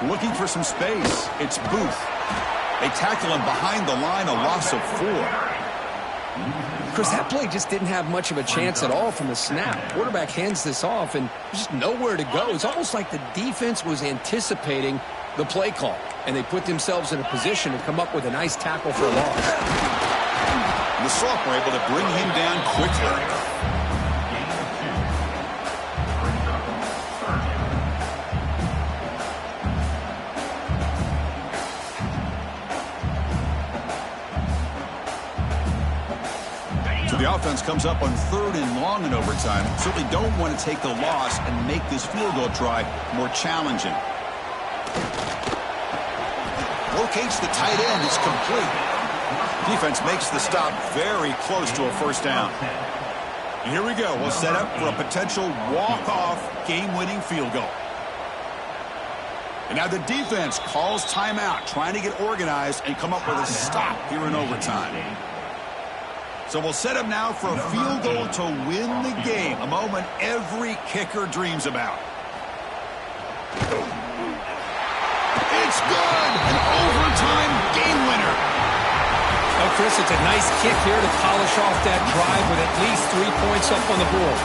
Looking for some space. It's Booth. They tackle him behind the line, a loss of 4. Chris, that play just didn't have much of a chance at all from the snap. Quarterback hands this off, and there's just nowhere to go. It's almost like the defense was anticipating the play call, and they put themselves in a position to come up with a nice tackle for a loss. The sophomore able to bring him down quickly. The offense comes up on 3rd and long in overtime. Certainly don't want to take the loss and make this field goal try more challenging. Locates the tight end. It's complete. Defense makes the stop very close to a first down. Here we go. We'll set up for a potential walk-off game-winning field goal. And now the defense calls timeout, trying to get organized and come up with a stop here in overtime. So we'll set up now for a field goal to win the game, a moment every kicker dreams about. It's good! An overtime game winner. Oh, Chris, it's a nice kick here to polish off that drive with at least 3 points up on the board.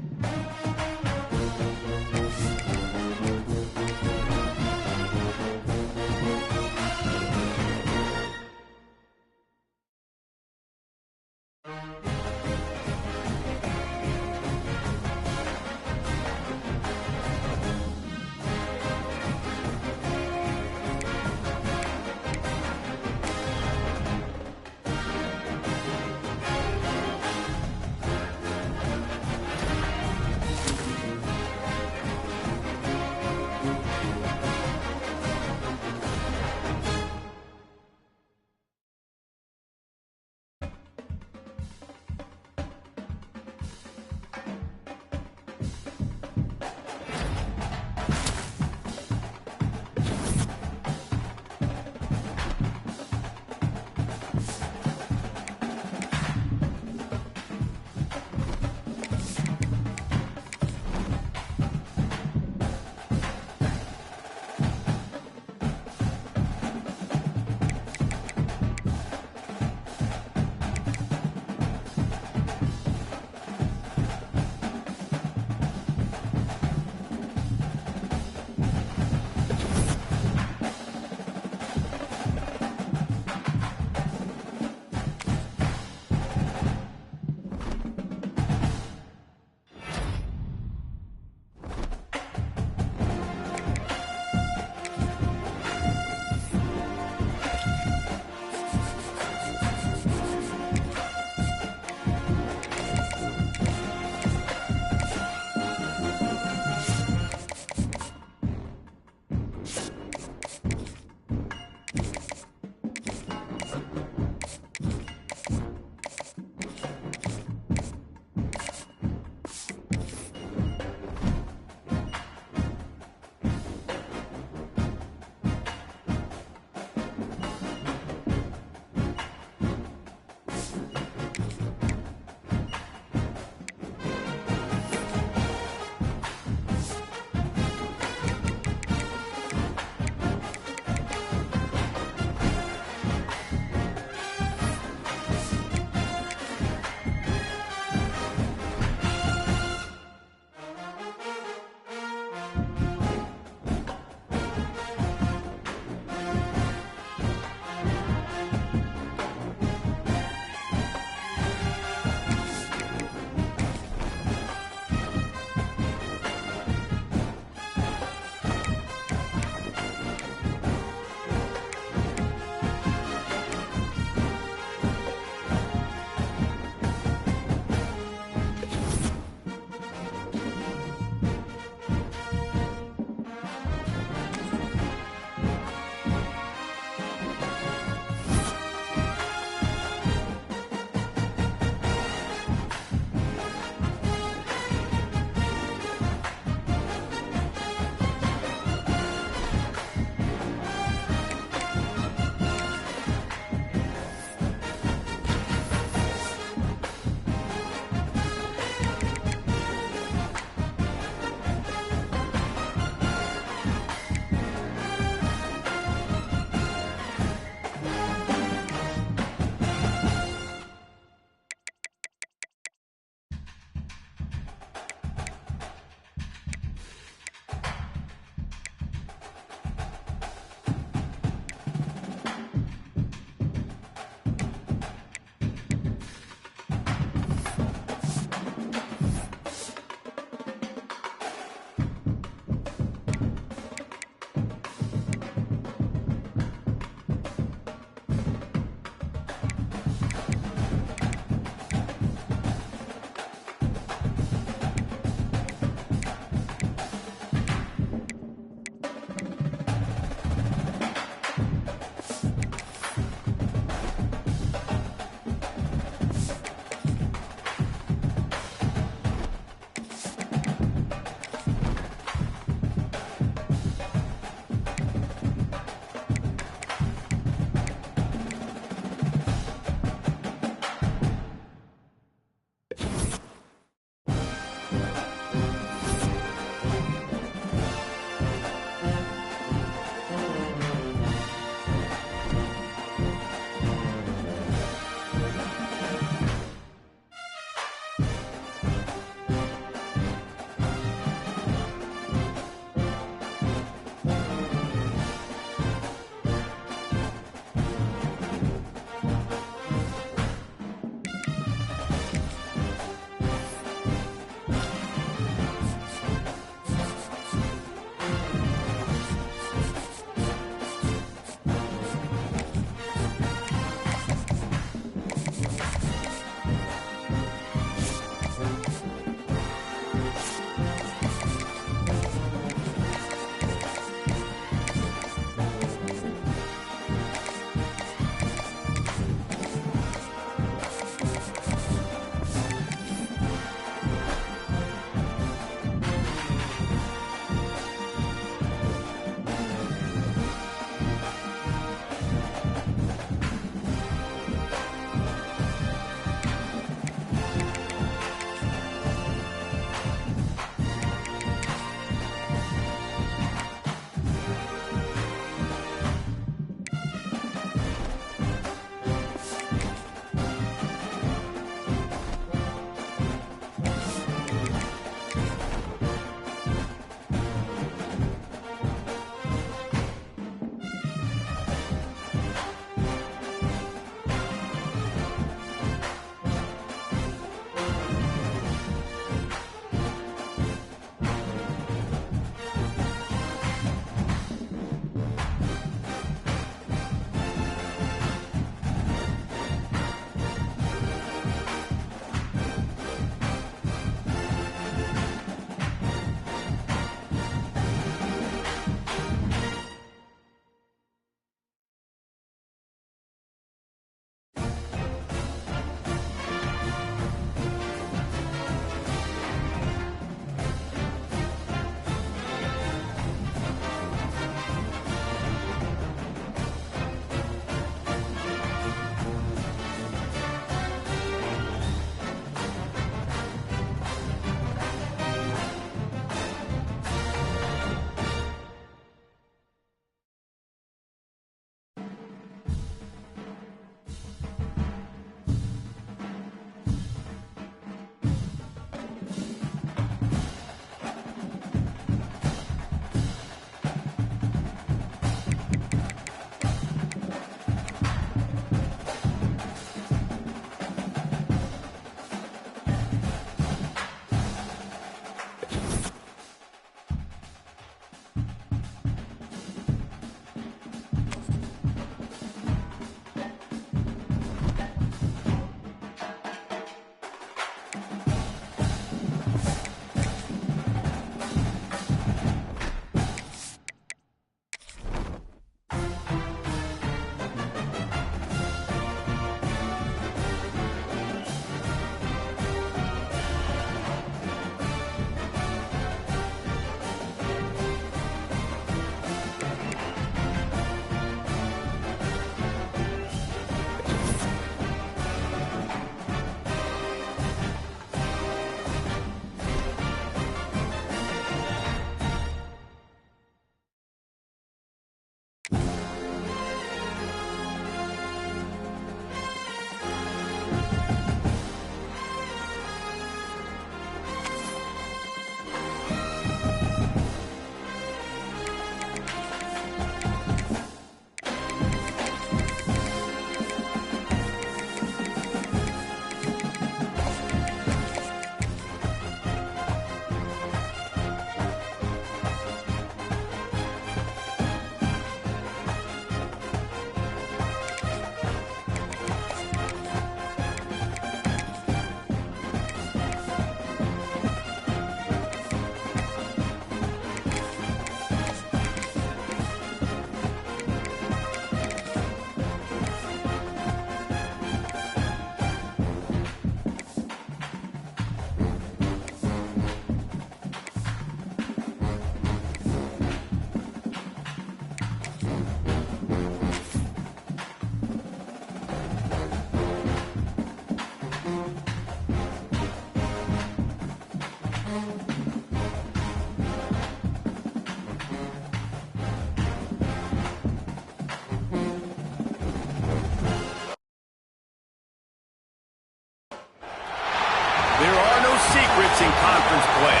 secrets in conference play.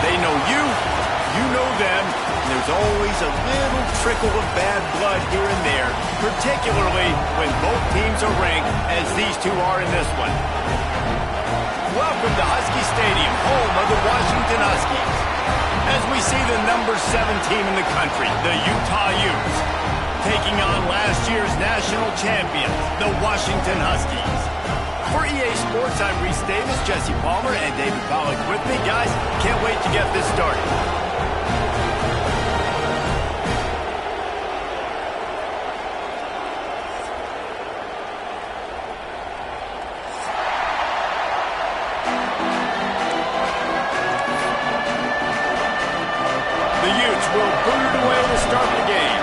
They know you, you know them, and there's always a little trickle of bad blood here and there, particularly when both teams are ranked as these two are in this one. Welcome to Husky Stadium, home of the Washington Huskies. As we see the number 7 team in the country, the Utah Utes, taking on last year's national champions, the Washington Huskies. For EA Sports, I'm Reese Davis, Jesse Palmer, and David Pollack with me. Guys, can't wait to get this started. The Utes will boot it away to start the game.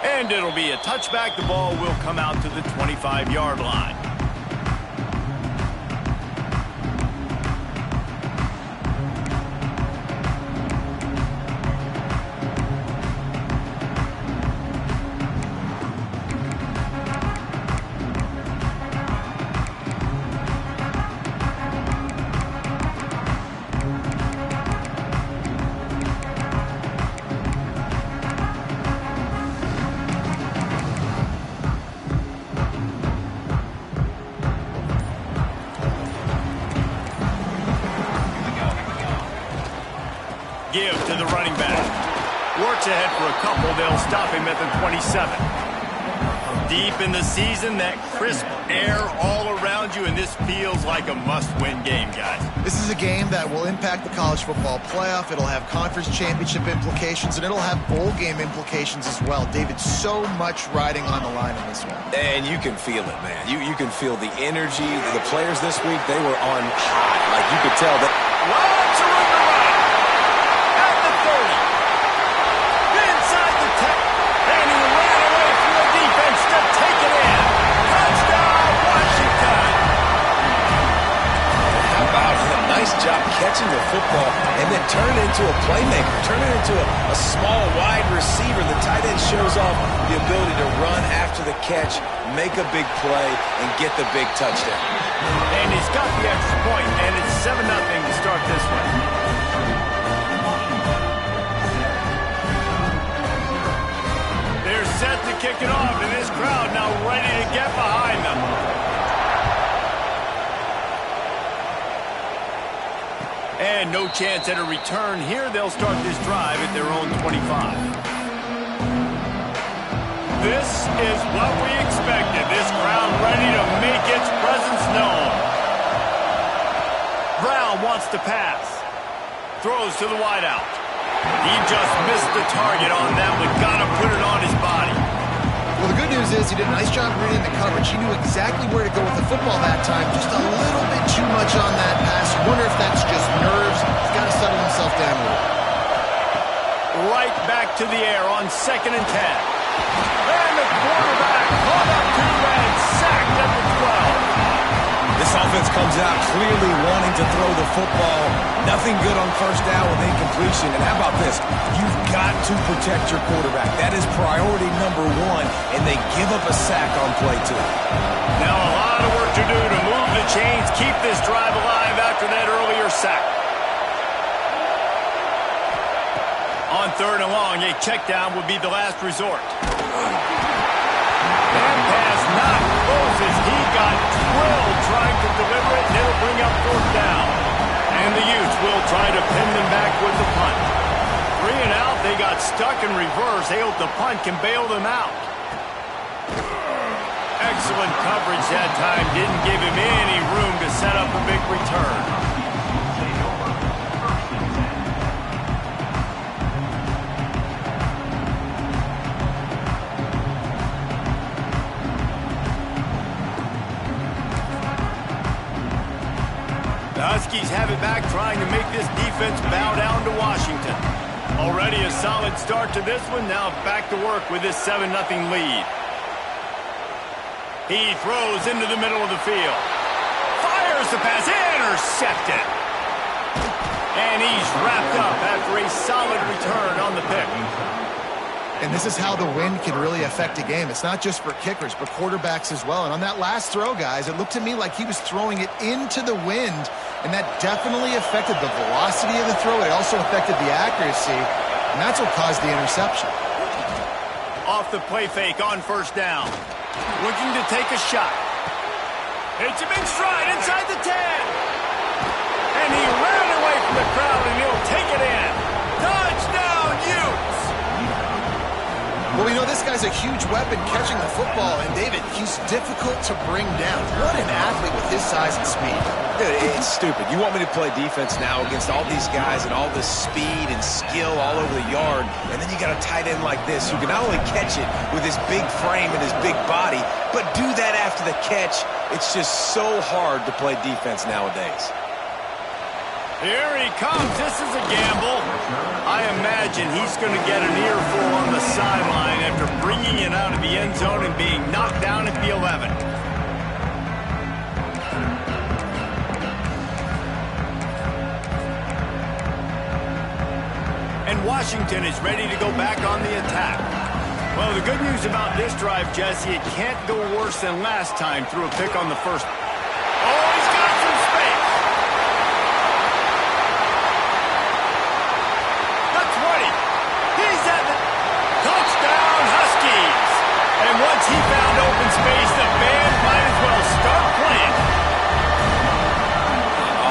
And it'll be a touchback. The ball will come out to the 25-yard line. Give to the running back. Works ahead for a couple. They'll stop him at the 27. Deep in the season, that crisp air all around you, and this feels like a must-win game, guys. This is a game that will impact the college football playoff. It'll have conference championship implications, and it'll have bowl game implications as well. David, so much riding on the line in this one. And you can feel it, man. You can feel the energy. The players this week, they were on high. Like, you could tell that. Lots of room to run. At the 30. Inside the 10. And he ran away from the defense to take it in. Touchdown, Washington. How about him? Nice job catching the football and then turn it into a playmaker. Turn it into a small, wide receiver. The tight end shows off the ability to run after the catch, make a big play, and get the big touchdown. And he's got the extra point, and it's 7-0 to start this one. They're set to kick it off, and this crowd now ready to get behind them. And no chance at a return here. They'll start this drive at their own 25. This is what we expected. This crowd ready to make its presence known. Brown wants to pass. Throws to the wideout. He just missed the target on that one. Got to put it on his body. Well, the good news is he did a nice job reading the coverage. He knew exactly where to go with the football that time. Just a little bit too much on that pass. You wonder if that's just nerves. He's got to settle himself down a little. Right back to the air on 2nd and 10. And the quarterback caught up to and sacked at the 12. This offense comes out clearly wanting to throw the football. Nothing good on first down with incompletion. And how about this? You've got to protect your quarterback. That is priority number 1, and they give up a sack on play 2. Now a lot of work to do to move the chains, keep this drive alive after that earlier sack. On 3rd and long, a check down would be the last resort. That pass not close as he got drilled trying to deliver it, and it'll bring up 4th down. And the Utes will try to pin them back with the punt. 3 and out, they got stuck in reverse. They hope the punt can bail them out. Excellent coverage that time. Didn't give him any room to set up a big return. The Huskies have it back, trying to make this defense bow down to Washington. Already a solid start to this one. Now back to work with this 7-0 lead. He throws into the middle of the field. Fires the pass. Intercepted. And he's wrapped up after a solid return on the pick. And this is how the wind can really affect a game. It's not just for kickers, but quarterbacks as well. And on that last throw, guys, it looked to me like he was throwing it into the wind, and that definitely affected the velocity of the throw. It also affected the accuracy, and that's what caused the interception. Off the play fake on first down. Looking to take a shot. Hits him in stride inside the 10. And he ran away from the crowd, and he'll take it in. Touchdown, Utes! Well, we know this guy's a huge weapon catching the football, and David, he's difficult to bring down. What an athlete with his size and speed. Dude, it's stupid. You want me to play defense now against all these guys and all this speed and skill all over the yard, and then you got a tight end like this who can not only catch it with his big frame and his big body, but do that after the catch. It's just so hard to play defense nowadays. Here he comes. This is a gamble. I imagine he's going to get an earful on the sideline after bringing it out of the end zone and being knocked down at the 11. And Washington is ready to go back on the attack. Well, the good news about this drive, Jesse, it can't go worse than last time through a pick on the first. Oh, he's got some space. The 20. He's at the touchdown, Huskies. And once he found open space, the band might as well start playing.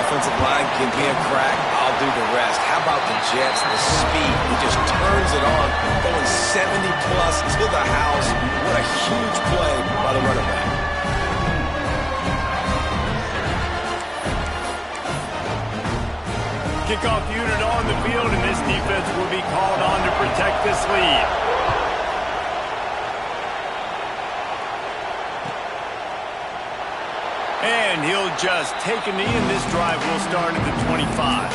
Offensive line, give me a crack, I'll do the rest. How about the Jets, the speed? He just turns it on, going 70-plus to the house. What a huge play by the running back. Kickoff unit on the field, and this defense will be called on to protect this lead. And he'll just take a knee, and this drive will start at the 25.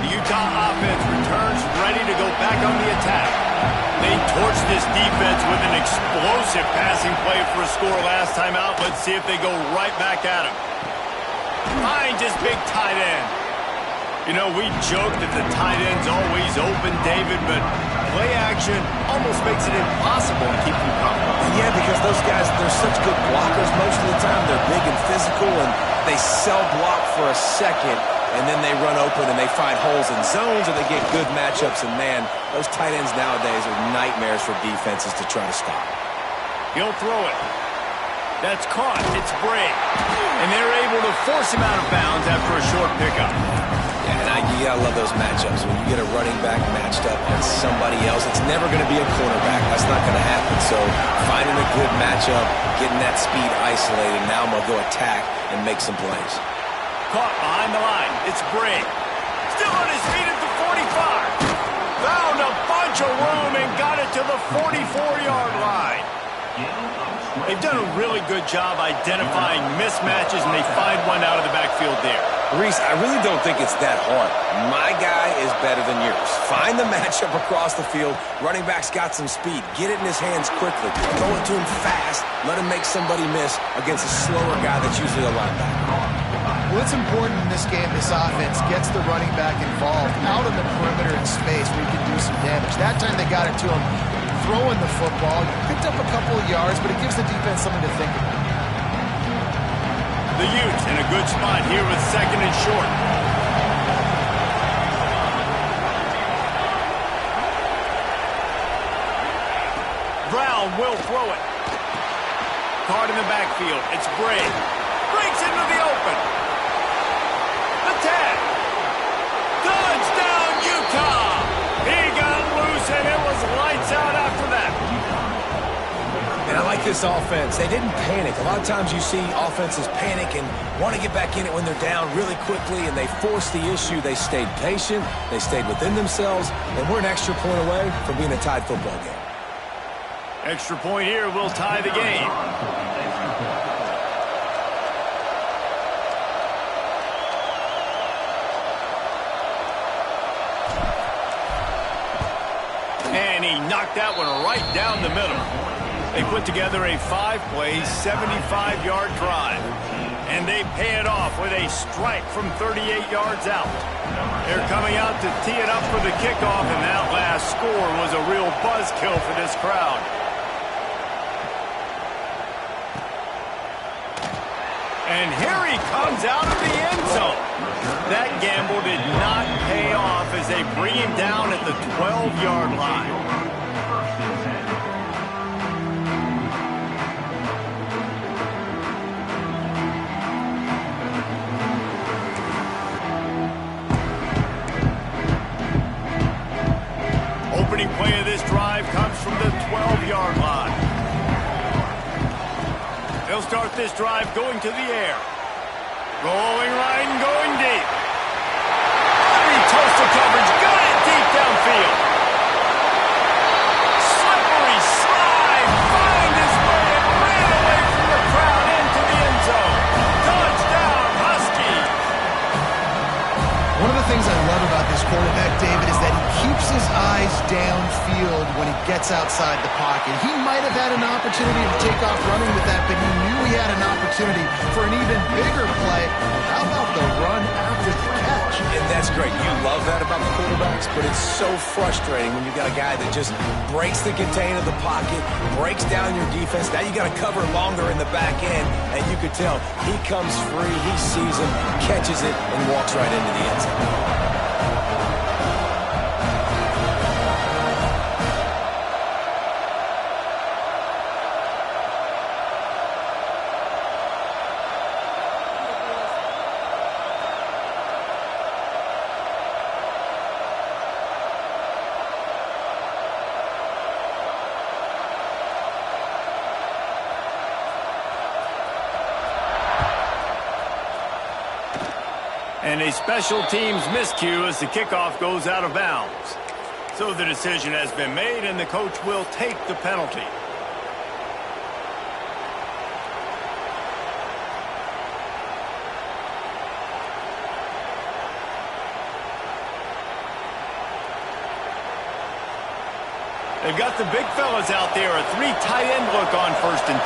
The Utah offense returns ready to go back on the attack. They torched this defense with an explosive passing play for a score last time out. Let's see if they go right back at him. Finds his big tight end. You know, we joked that the tight end's always open, David, but play action almost makes it impossible to keep them coming. Yeah, because those guys, they're such good blockers most of the time. They're big and physical, and they sell block for a second, and then they run open and they find holes in zones, and they get good matchups. And, man, those tight ends nowadays are nightmares for defenses to try to stop. He'll throw it. That's caught. It's Bray. And they're able to force him out of bounds after a short pickup. Yeah, and you gotta love those matchups. When you get a running back matched up on somebody else, it's never going to be a cornerback. That's not going to happen. So finding a good matchup, getting that speed isolated, now I'm going to go attack and make some plays. Caught behind the line. It's Bray. Still on his feet at the 45. Found a bunch of room and got it to the 44-yard line. They've done a really good job identifying mismatches, and they find one out of the backfield there. Reese, I really don't think it's that hard. My guy is better than yours. Find the matchup across the field. Running back's got some speed. Get it in his hands quickly. Throw it to him fast. Let him make somebody miss against a slower guy that's usually a linebacker. Well, it's important in this game, this offense gets the running back involved out on the perimeter in space where he can do some damage. That time they got it to him throwing the football. Picked up a couple of yards, but it gives the defense something to think about. The Utes in a good spot here with second and short. Brown will throw it. Caught in the backfield. It's Bray. Breaks into the open. The 10. Touchdown, Utah! He got loose, and it was lights out after that. And I like this offense. They didn't panic. A lot of times you see offenses panic and want to get back in it when they're down really quickly, and they forced the issue. They stayed patient. They stayed within themselves, and we're an extra point away from being a tied football game. Extra point here will tie the game. And he knocked that one right down the middle. They put together a 5-play, 75-yard drive. And they pay it off with a strike from 38 yards out. They're coming out to tee it up for the kickoff, and that last score was a real buzzkill for this crowd. And here he comes out of the end zone. That gamble did not pay off as they bring him down at the 12-yard line. Opening play of this drive comes from the 12-yard line. They'll start this drive going to the air. Rolling right and going deep. Heavy toast to coverage. Got it deep downfield. Slippery slide. Find his way and ran away from the crowd into the end zone. Touchdown, Husky. One of the things I love about this quarterback, David, is that he keeps his eyes downfield when he gets outside the pocket. He might have had an opportunity to take off running with that, but he knew he had an opportunity for an even bigger play. How about the run after the catch? And that's great. You love that about the quarterbacks, but it's so frustrating when you got a guy that just breaks the contain of the pocket, breaks down your defense. Now you got to cover longer in the back end, and you could tell he comes free, he sees him, catches it, and walks right into the end zone. And a special teams miscue as the kickoff goes out of bounds. So the decision has been made, and the coach will take the penalty. They've got the big fellas out there. A 3 tight end look on 1st and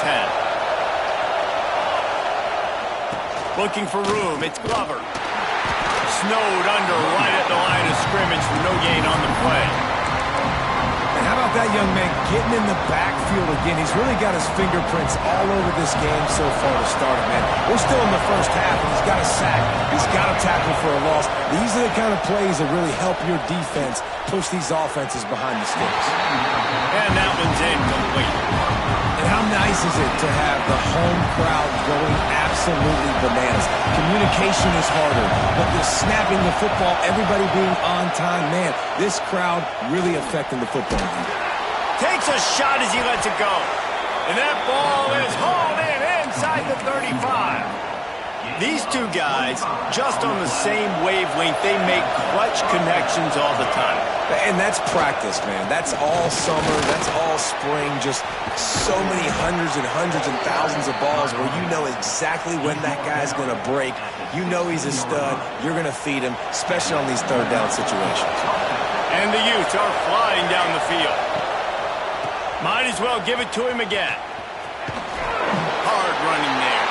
10. Looking for room. It's Glover. Snowed under right at the line of scrimmage for no gain on the play. And how about that young man getting in the backfield again? He's really got his fingerprints all over this game so far to start it, man. We're still in the first half, and he's got a sack. He's got a tackle for a loss. These are the kind of plays that really help your defense push these offenses behind the sticks. And that one's incomplete. And how nice is it to have the home crowd going absolutely bananas? Communication is harder, but the snapping the football, everybody being on time, man, this crowd really affecting the football game. Takes a shot as he lets it go. And that ball is hauled in inside the 35. These two guys, just on the same wavelength, they make clutch connections all the time. And that's practice, man. That's all summer. That's all spring. Just so many hundreds and thousands of balls where you know exactly when that guy's going to break. You know he's a stud. You're going to feed him, especially on these third down situations. And the Utes are flying down the field. Might as well give it to him again. Hard running there.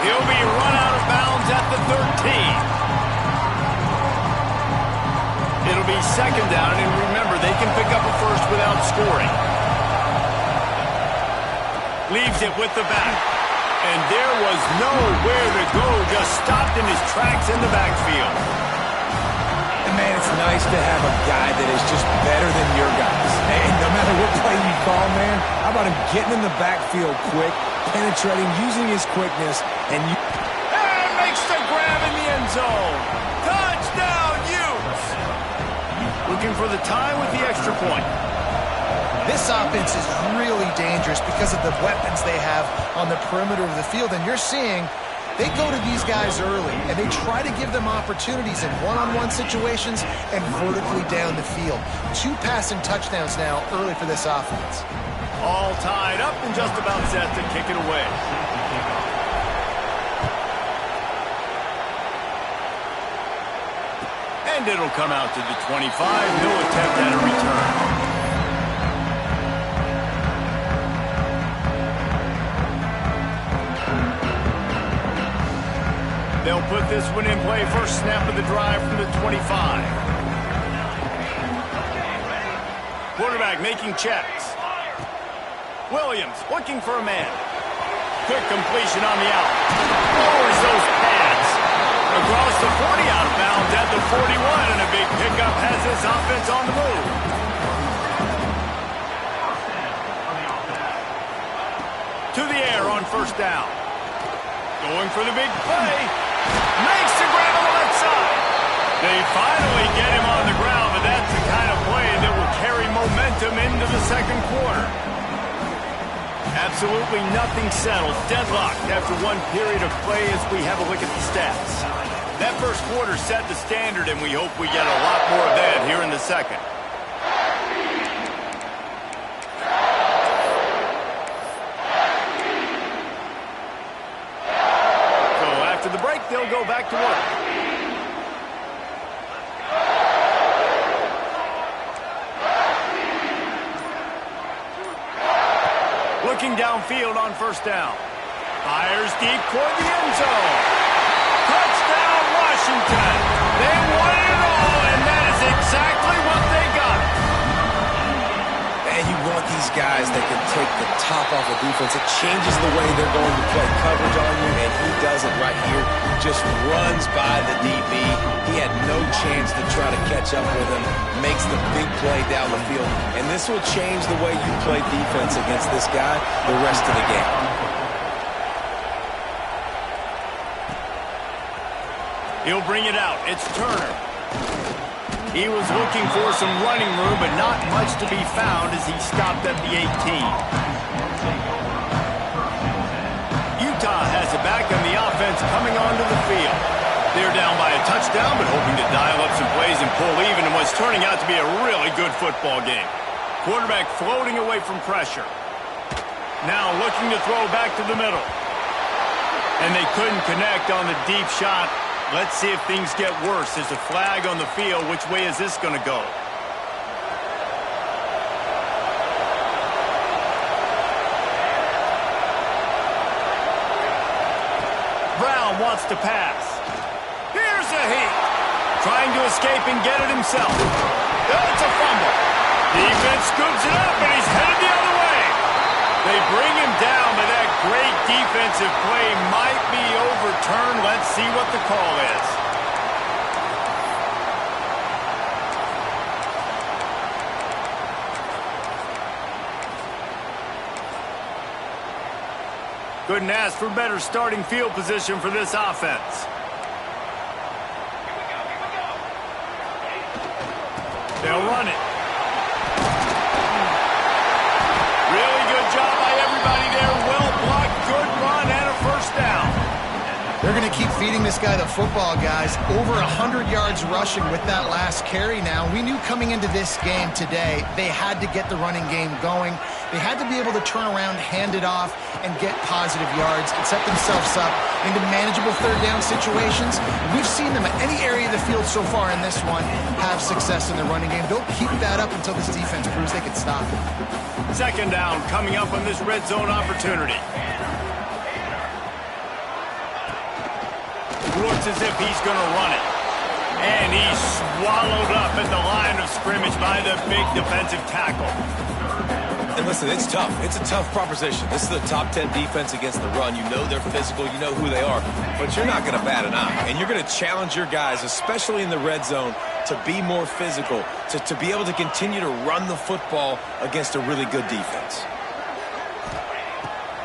He'll be run out of bounds at the 13. It'll be 2nd down, and remember, they can pick up a first without scoring. Leaves it with the back. And there was nowhere to go, just stopped in his tracks in the backfield. And man, it's nice to have a guy that is just better than your guys. And no matter what play you call, man, how about him getting in the backfield quick, penetrating, using his quickness, and makes the grab in the end zone. Touchdown, Utes! Looking for the tie with the extra point. This offense is really dangerous because of the weapons they have on the perimeter of the field, and you're seeing they go to these guys early, and they try to give them opportunities in one-on-one situations and vertically down the field. 2 passing touchdowns now early for this offense. All tied up and just about set to kick it away. And it'll come out to the 25. No attempt at a return. They'll put this one in play. First snap of the drive from the 25. Quarterback making checks. Williams looking for a man. Quick completion on the out. Lowers those pads. Across the 40, out of bounds at the 41, and a big pickup has this offense on the move. To the air on first down. Going for the big play. Makes the grab on the left side. They finally get him on the ground, but that's the kind of play that will carry momentum into the second quarter. Absolutely nothing settled. Deadlocked after one period of play as we have a look at the stats. That first quarter set the standard, and we hope we get a lot more of that here in the second. So after the break, they'll go back to work. Looking downfield on first down. Fires deep toward the end zone. Touchdown, Washington. They won it all, and that is exactly what they got. And you want these guys that can take the top off the defense. It changes the way they're going to play coverage on you, and he does it right here. Just runs by the DB. He had no chance to try to catch up with him. Makes the big play down the field. And this will change the way you play defense against this guy the rest of the game. He'll bring it out. It's Turner. He was looking for some running room, but not much to be found as he stopped at the 18. Utah has it back on the offense coming onto the field. They're down by a touchdown, but hoping to dial up some plays and pull even in what's turning out to be a really good football game. Quarterback floating away from pressure. Now looking to throw back to the middle. And they couldn't connect on the deep shot. Let's see if things get worse. There's a flag on the field. Which way is this going to go? Brown wants to pass. Here's a heat. Trying to escape and get it himself. It's a fumble. Defense scoops it up, and he's headed the other way. They bring him down, but that great defensive play might be overturned. Let's see what the call is. Couldn't ask for better starting field position for this offense. They'll run it. Really good job by everybody there. Well blocked, good run, and a first down. They're going to keep feeding this guy the football, guys. Over 100 yards rushing with that last carry now. We knew coming into this game today, they had to get the running game going. They had to be able to turn around, hand it off, and get positive yards and set themselves up into manageable third down situations. We've seen them at any area of the field so far in this one have success in the running game. They'll keep that up until this defense proves they can stop it. Second down coming up on this red zone opportunity. Looks as if he's going to run it. And he's swallowed up at the line of scrimmage by the big defensive tackle. And listen, it's tough. It's a tough proposition. This is the top 10 defense against the run. You know they're physical. You know who they are. But you're not going to bat an eye. And you're going to challenge your guys, especially in the red zone, to be more physical, to be able to continue to run the football against a really good defense.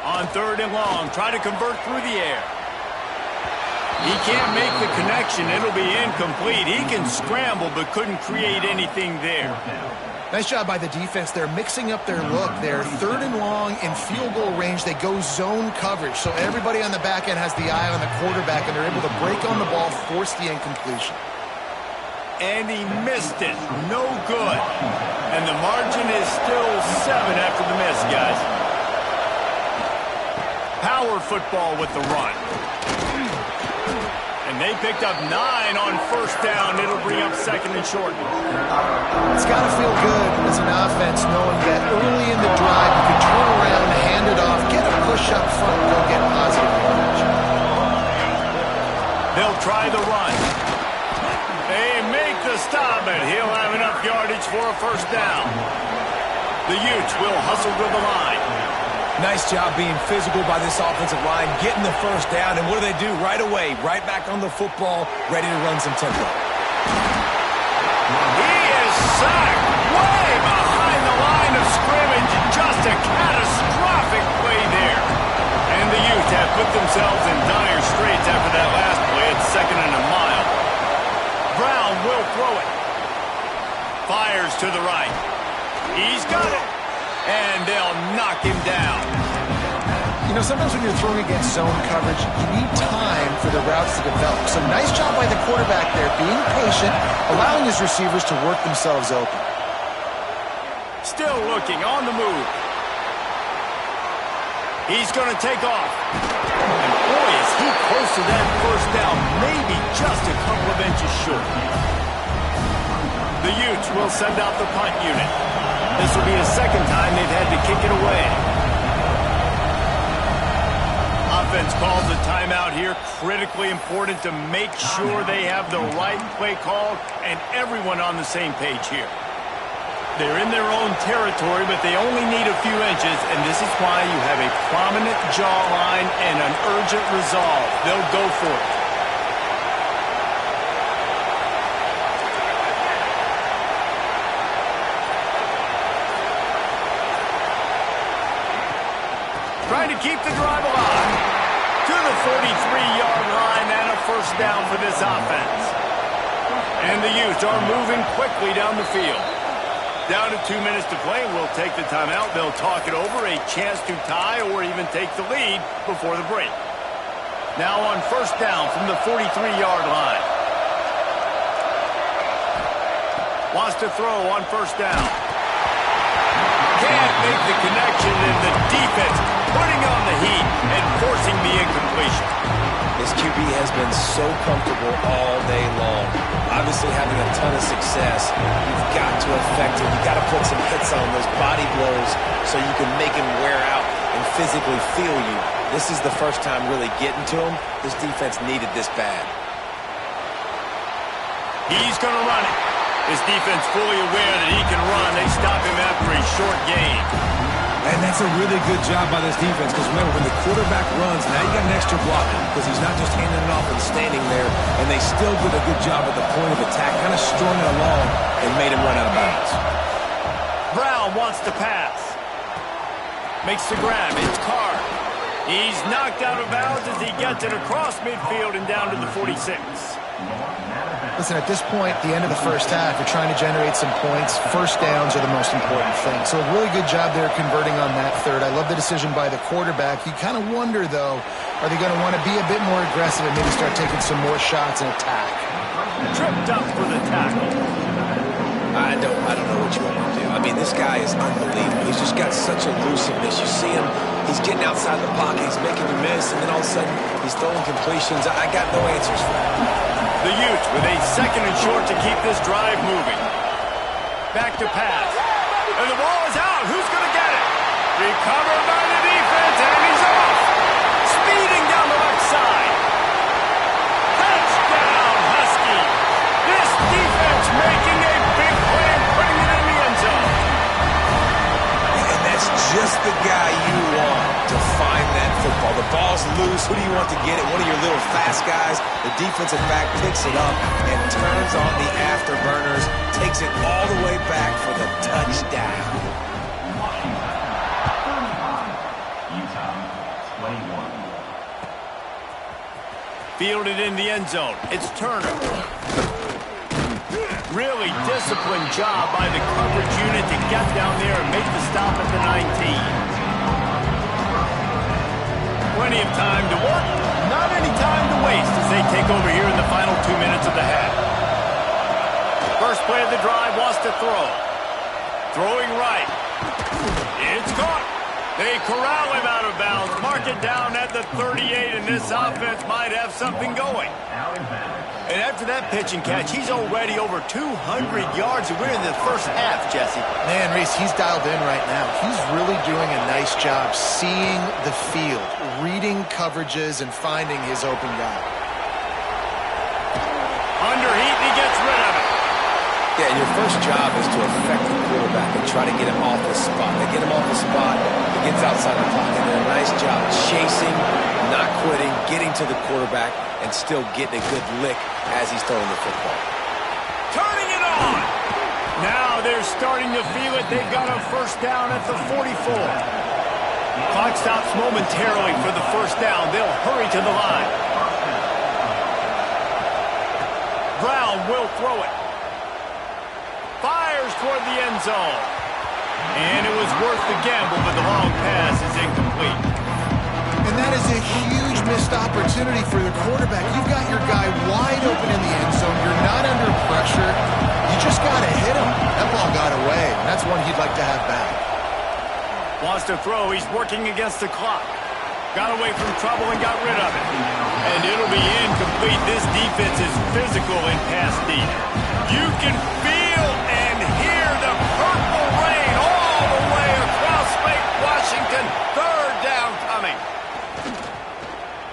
On third and long, try to convert through the air. He can't make the connection. It'll be incomplete. He can scramble, but couldn't create anything there. Nice job by the defense. They're mixing up their look. They're third and long in field goal range. They go zone coverage. So everybody on the back end has the eye on the quarterback, and they're able to break on the ball, force the incompletion. And he missed it. No good. And the margin is still 7 after the miss, guys. Power football with the run. And they picked up 9 on first down. It'll bring up second and short. It's got to feel good as an offense knowing that early in the drive you can turn around, hand it off, get a push up front, and go get positive yardage. They'll try the run. They make the stop, and he'll have enough yardage for a first down. The Utes will hustle to the line. Nice job being physical by this offensive line, getting the first down, and what do? Right away, right back on the football, ready to run some tempo. He is sacked way behind the line of scrimmage. Just a catastrophic play there. And the Utes have put themselves in dire straits after that last play at 2nd and a mile. Brown will throw it. Fires to the right. He's got it. And they'll knock him down. You know, sometimes when you're throwing against zone coverage, you need time for the routes to develop. So nice job by the quarterback there, being patient, allowing his receivers to work themselves open. Still looking on the move. He's going to take off. And boy, is he close to that first down, maybe just a couple of inches short. The Utes will send out the punt unit. This will be the second time they've had to kick it away. Offense calls a timeout here. Critically important to make sure they have the right play called and everyone on the same page here. They're in their own territory, but they only need a few inches, and this is why you have a prominent jawline and an urgent resolve. They'll go for it. Trying to keep the drive alive. To the 43-yard line and a first down for this offense. And the Utes are moving quickly down the field. Down to 2 minutes to play. We'll take the timeout. They'll talk it over. A chance to tie or even take the lead before the break. Now on first down from the 43-yard line. Wants to throw on first down. Can't make the connection, and the defense putting on the heat and forcing the incompletion. This QB has been so comfortable all day long. Obviously having a ton of success. You've got to affect him. You've got to put some hits on those body blows so you can make him wear out and physically feel you. This is the first time really getting to him. This defense needed this bad. He's going to run it. His defense fully aware that he can run. They stop him after a short gain. And that's a really good job by this defense, because remember, when the quarterback runs, now you got an extra blocker, because he's not just handing it off and standing there, and they still did a good job at the point of attack, kind of strung it along and made him run out of bounds. Brown wants to pass. Makes the grab. It's Carr. He's knocked out of bounds as he gets it across midfield and down to the 46. Listen, at this point, the end of the first half, you're trying to generate some points. First downs are the most important thing. So a really good job there converting on that third. I love the decision by the quarterback. You kind of wonder, though, are they going to want to be a bit more aggressive and maybe start taking some more shots and attack? Tripped up for the tackle. I don't know what you want to do. I mean, this guy is unbelievable. He's just got such elusiveness. You see him, he's getting outside the pocket, he's making you miss, and then all of a sudden, he's throwing completions. I got no answers for him. The Utes with a 2nd and short to keep this drive moving. Back to pass. And the ball is out. Who's going to get it? Recovered by the defense, and he's off. Speeding down the left side. Touchdown, Husky. This defense making a big play and putting it in the end zone. And that's just the guy you want to find that football. The ball's loose. Who do you want to get it? One of your little fast guys. The defensive back picks it up and turns on the afterburners, takes it all the way back for the touchdown. Fielded in the end zone. It's Turner. Really disciplined job by the coverage unit to get down there and make the stop at the 19. Plenty of time to work, not any time to waste as they take over here in the final 2 minutes of the half. First play of the drive, wants to throw. Throwing right. It's caught. They corral him out of bounds, mark it down at the 38, and this offense might have something going. And after that pitch and catch, he's already over 200 yards, and we're in the first half, Jesse. Man, Reese, he's dialed in right now. He's really doing a nice job seeing the field, reading coverages, and finding his open guy. your first job is to affect the quarterback and try to get him off the spot. They get him off the spot, he gets outside the pocket. They do a nice job chasing, not quitting, getting to the quarterback, and still getting a good lick as he's throwing the football. Turning it on! Now they're starting to feel it. They've got a first down at the 44. Clock stops momentarily for the first down. They'll hurry to the line. Brown will throw it. Fires toward the end zone. And it was worth the gamble, but the long pass is incomplete. And that is a huge missed opportunity for the quarterback. You've got your guy wide open in the end zone. You're not under pressure. You just got to hit him. That ball got away, and that's one he'd like to have back. Wants to throw. He's working against the clock. Got away from trouble and got rid of it. And it'll be incomplete. This defense is physical in pass deep. You can feel and hear the purple rain all the way across Lake Washington. Third down coming.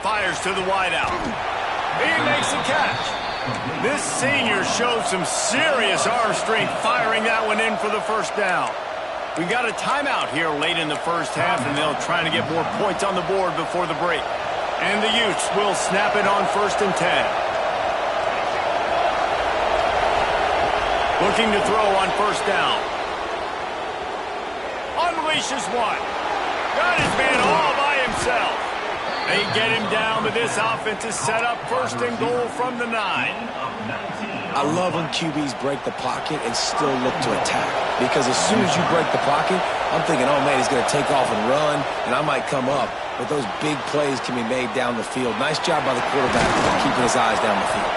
Fires to the wideout. He makes the catch. This senior showed some serious arm strength firing that one in for the first down. We got a timeout here late in the first half, and they'll try to get more points on the board before the break. And the Utes will snap it on 1st and 10. Looking to throw on first down. Unleashes one. Got his man all by himself. They get him down, but this offense is set up 1st and goal from the 9. I love when QBs break the pocket and still look to attack. Because as soon as you break the pocket, I'm thinking, oh, man, he's going to take off and run, and I might come up. But those big plays can be made down the field. Nice job by the quarterback keeping his eyes down the field.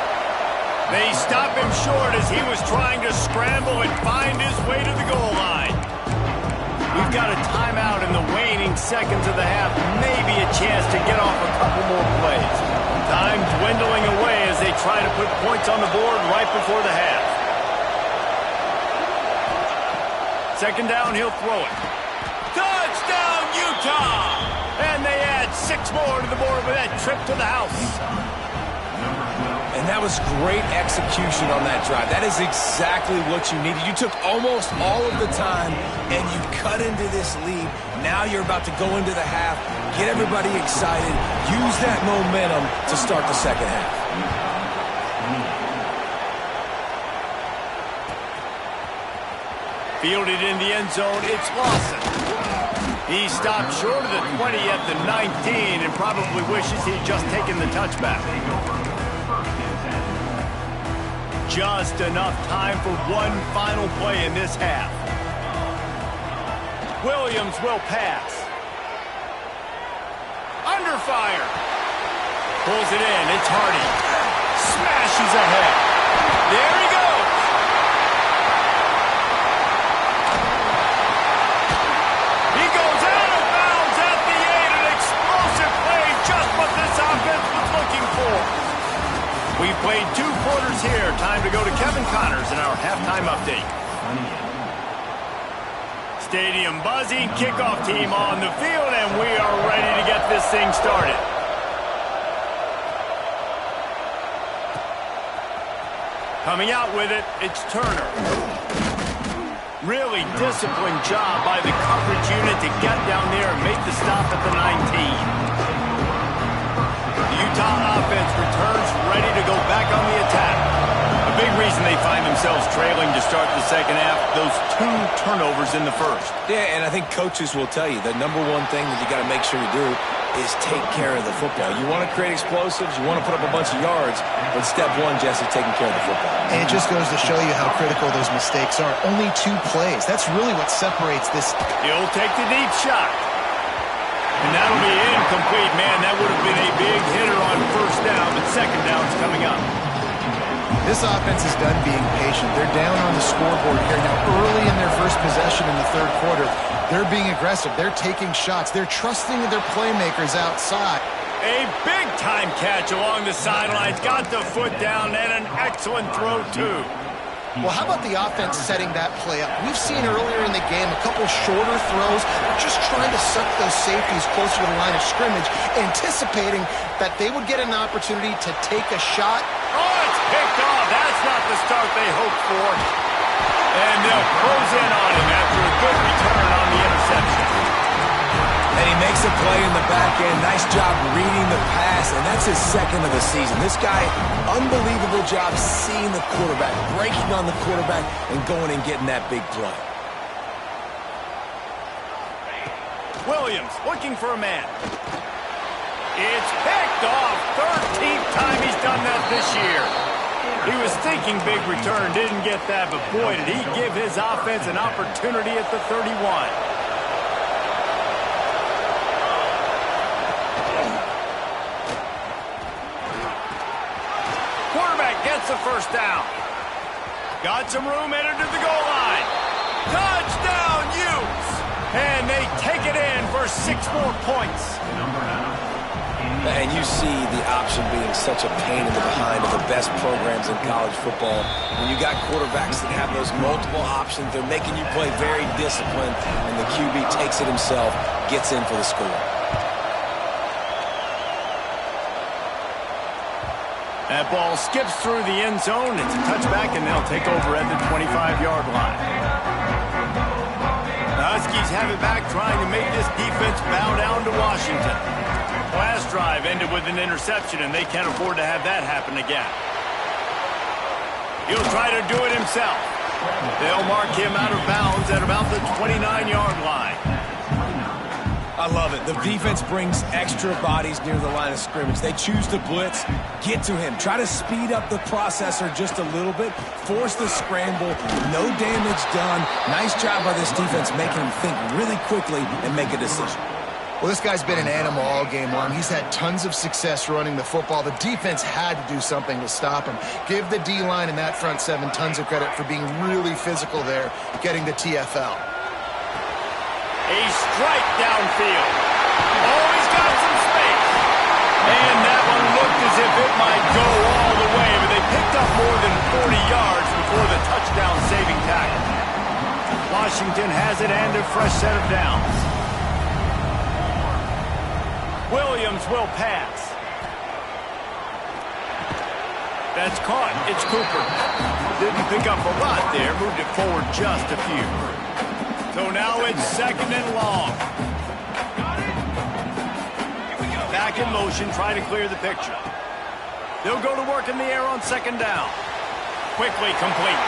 They stop him short as he was trying to scramble and find his way to the goal line. We've got a timeout in the waning seconds of the half. Maybe a chance to get off a couple more plays. Time dwindling away as they try to put points on the board right before the half. Second down, he'll throw it. Touchdown, Utah! And they add 6 more to the board with that trip to the house. And that was great execution on that drive. That is exactly what you needed. You took almost all of the time, and you cut into this lead. Now you're about to go into the half, get everybody excited, use that momentum to start the second half. Fielded in the end zone, it's Lawson. He stopped short of the 20 at the 19 and probably wishes he'd just taken the touchback. Just enough time for one final play in this half. Williams will pass. Under fire. Pulls it in. It's Hardy. Smashes ahead. There he goes. He goes out of bounds at the 8. An explosive play. Just what this offense was looking for. We played 2 quarters here. Time to go to Kevin Connors in our halftime update. Stadium buzzing, kickoff team on the field, and we are ready to get this thing started. Coming out with it, it's Turner. Really disciplined job by the coverage unit to get down there and make the stop at the 19. The Utah offense returns ready to go back on the attack. A big reason they find themselves trailing to start the second half, those 2 turnovers in the first. Yeah, and I think coaches will tell you the number one thing that you got to make sure you do is take care of the football. You want to create explosives, you want to put up a bunch of yards, but step 1, Jesse, taking care of the football. And it just goes to show you how critical those mistakes are. Only 2 plays. That's really what separates this. He'll take the deep shot. And that'll be incomplete, man. That would have been a big hitter on first down, but second down's coming up. This offense is done being patient. They're down on the scoreboard here. Now, early in their first possession in the third quarter, they're being aggressive. They're taking shots. They're trusting their playmakers outside. A big-time catch along the sidelines. Got the foot down, and an excellent throw, too. Well, how about the offense setting that play up? We've seen earlier in the game a couple shorter throws. They're just trying to suck those safeties closer to the line of scrimmage, anticipating that they would get an opportunity to take a shot. Oh, it's picked off. That's not the start they hoped for. And they'll close in on him after a good return on the interception. And he makes a play in the back end. Nice job reading the pass, and that's his second of the season. This guy, unbelievable job seeing the quarterback, breaking on the quarterback, and going and getting that big play. Williams looking for a man. It's picked off. 13th time he's done that this year. He was thinking big return, didn't get that, but boy, did he give his offense an opportunity at the 31. Quarterback gets the first down. Got some room, entered to the goal line. Touchdown, Utes! And they take it in for 6 more points. And you see the option being such a pain in the behind of the best programs in college football. When you got quarterbacks that have those multiple options, they're making you play very disciplined, and the QB takes it himself, gets in for the score. That ball skips through the end zone. It's a touchback, and they'll take over at the 25-yard line. The Huskies have it back, trying to make this defense bow down to Washington. Last drive ended with an interception, and they can't afford to have that happen again. He'll try to do it himself. They'll mark him out of bounds at about the 29-yard line. I love it. The defense brings extra bodies near the line of scrimmage. They choose to blitz, get to him, try to speed up the processor just a little bit, force the scramble, no damage done. Nice job by this defense making him think really quickly and make a decision. Well, this guy's been an animal all game long. He's had tons of success running the football. The defense had to do something to stop him. Give the D-line and that front seven tons of credit for being really physical there, getting the TFL. A strike downfield. Oh, he's got some space. And that one looked as if it might go all the way, but they picked up more than 40 yards before the touchdown-saving tackle. Washington has it and a fresh set of downs. Williams will pass. That's caught. It's Cooper. Didn't pick up a lot there. Moved it forward just a few. So now it's 2nd and long. Back in motion, trying to clear the picture. They'll go to work in the air on 2nd down. Quickly complete.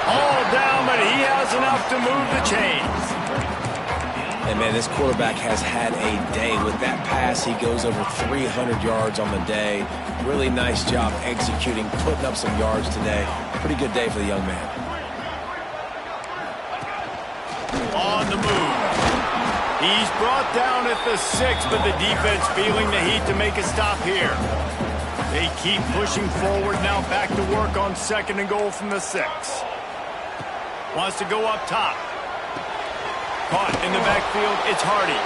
All down, but he has enough to move the chains. And, man, this quarterback has had a day. With that pass, he goes over 300 yards on the day. Really nice job executing, putting up some yards today. Pretty good day for the young man. On the move. He's brought down at the 6, but the defense feeling the heat to make a stop here. They keep pushing forward now, back to work on 2nd and goal from the 6. Wants to go up top. Caught in the backfield, it's Hardy.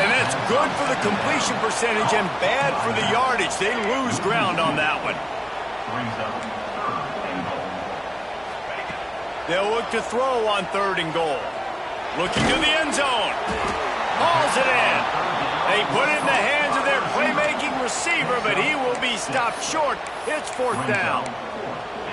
And that's good for the completion percentage and bad for the yardage. They lose ground on that one. They'll look to throw on 3rd and goal. Looking to the end zone. Hauls it in. They put it in the hands of their playmaking receiver, but he will be stopped short. It's 4th down.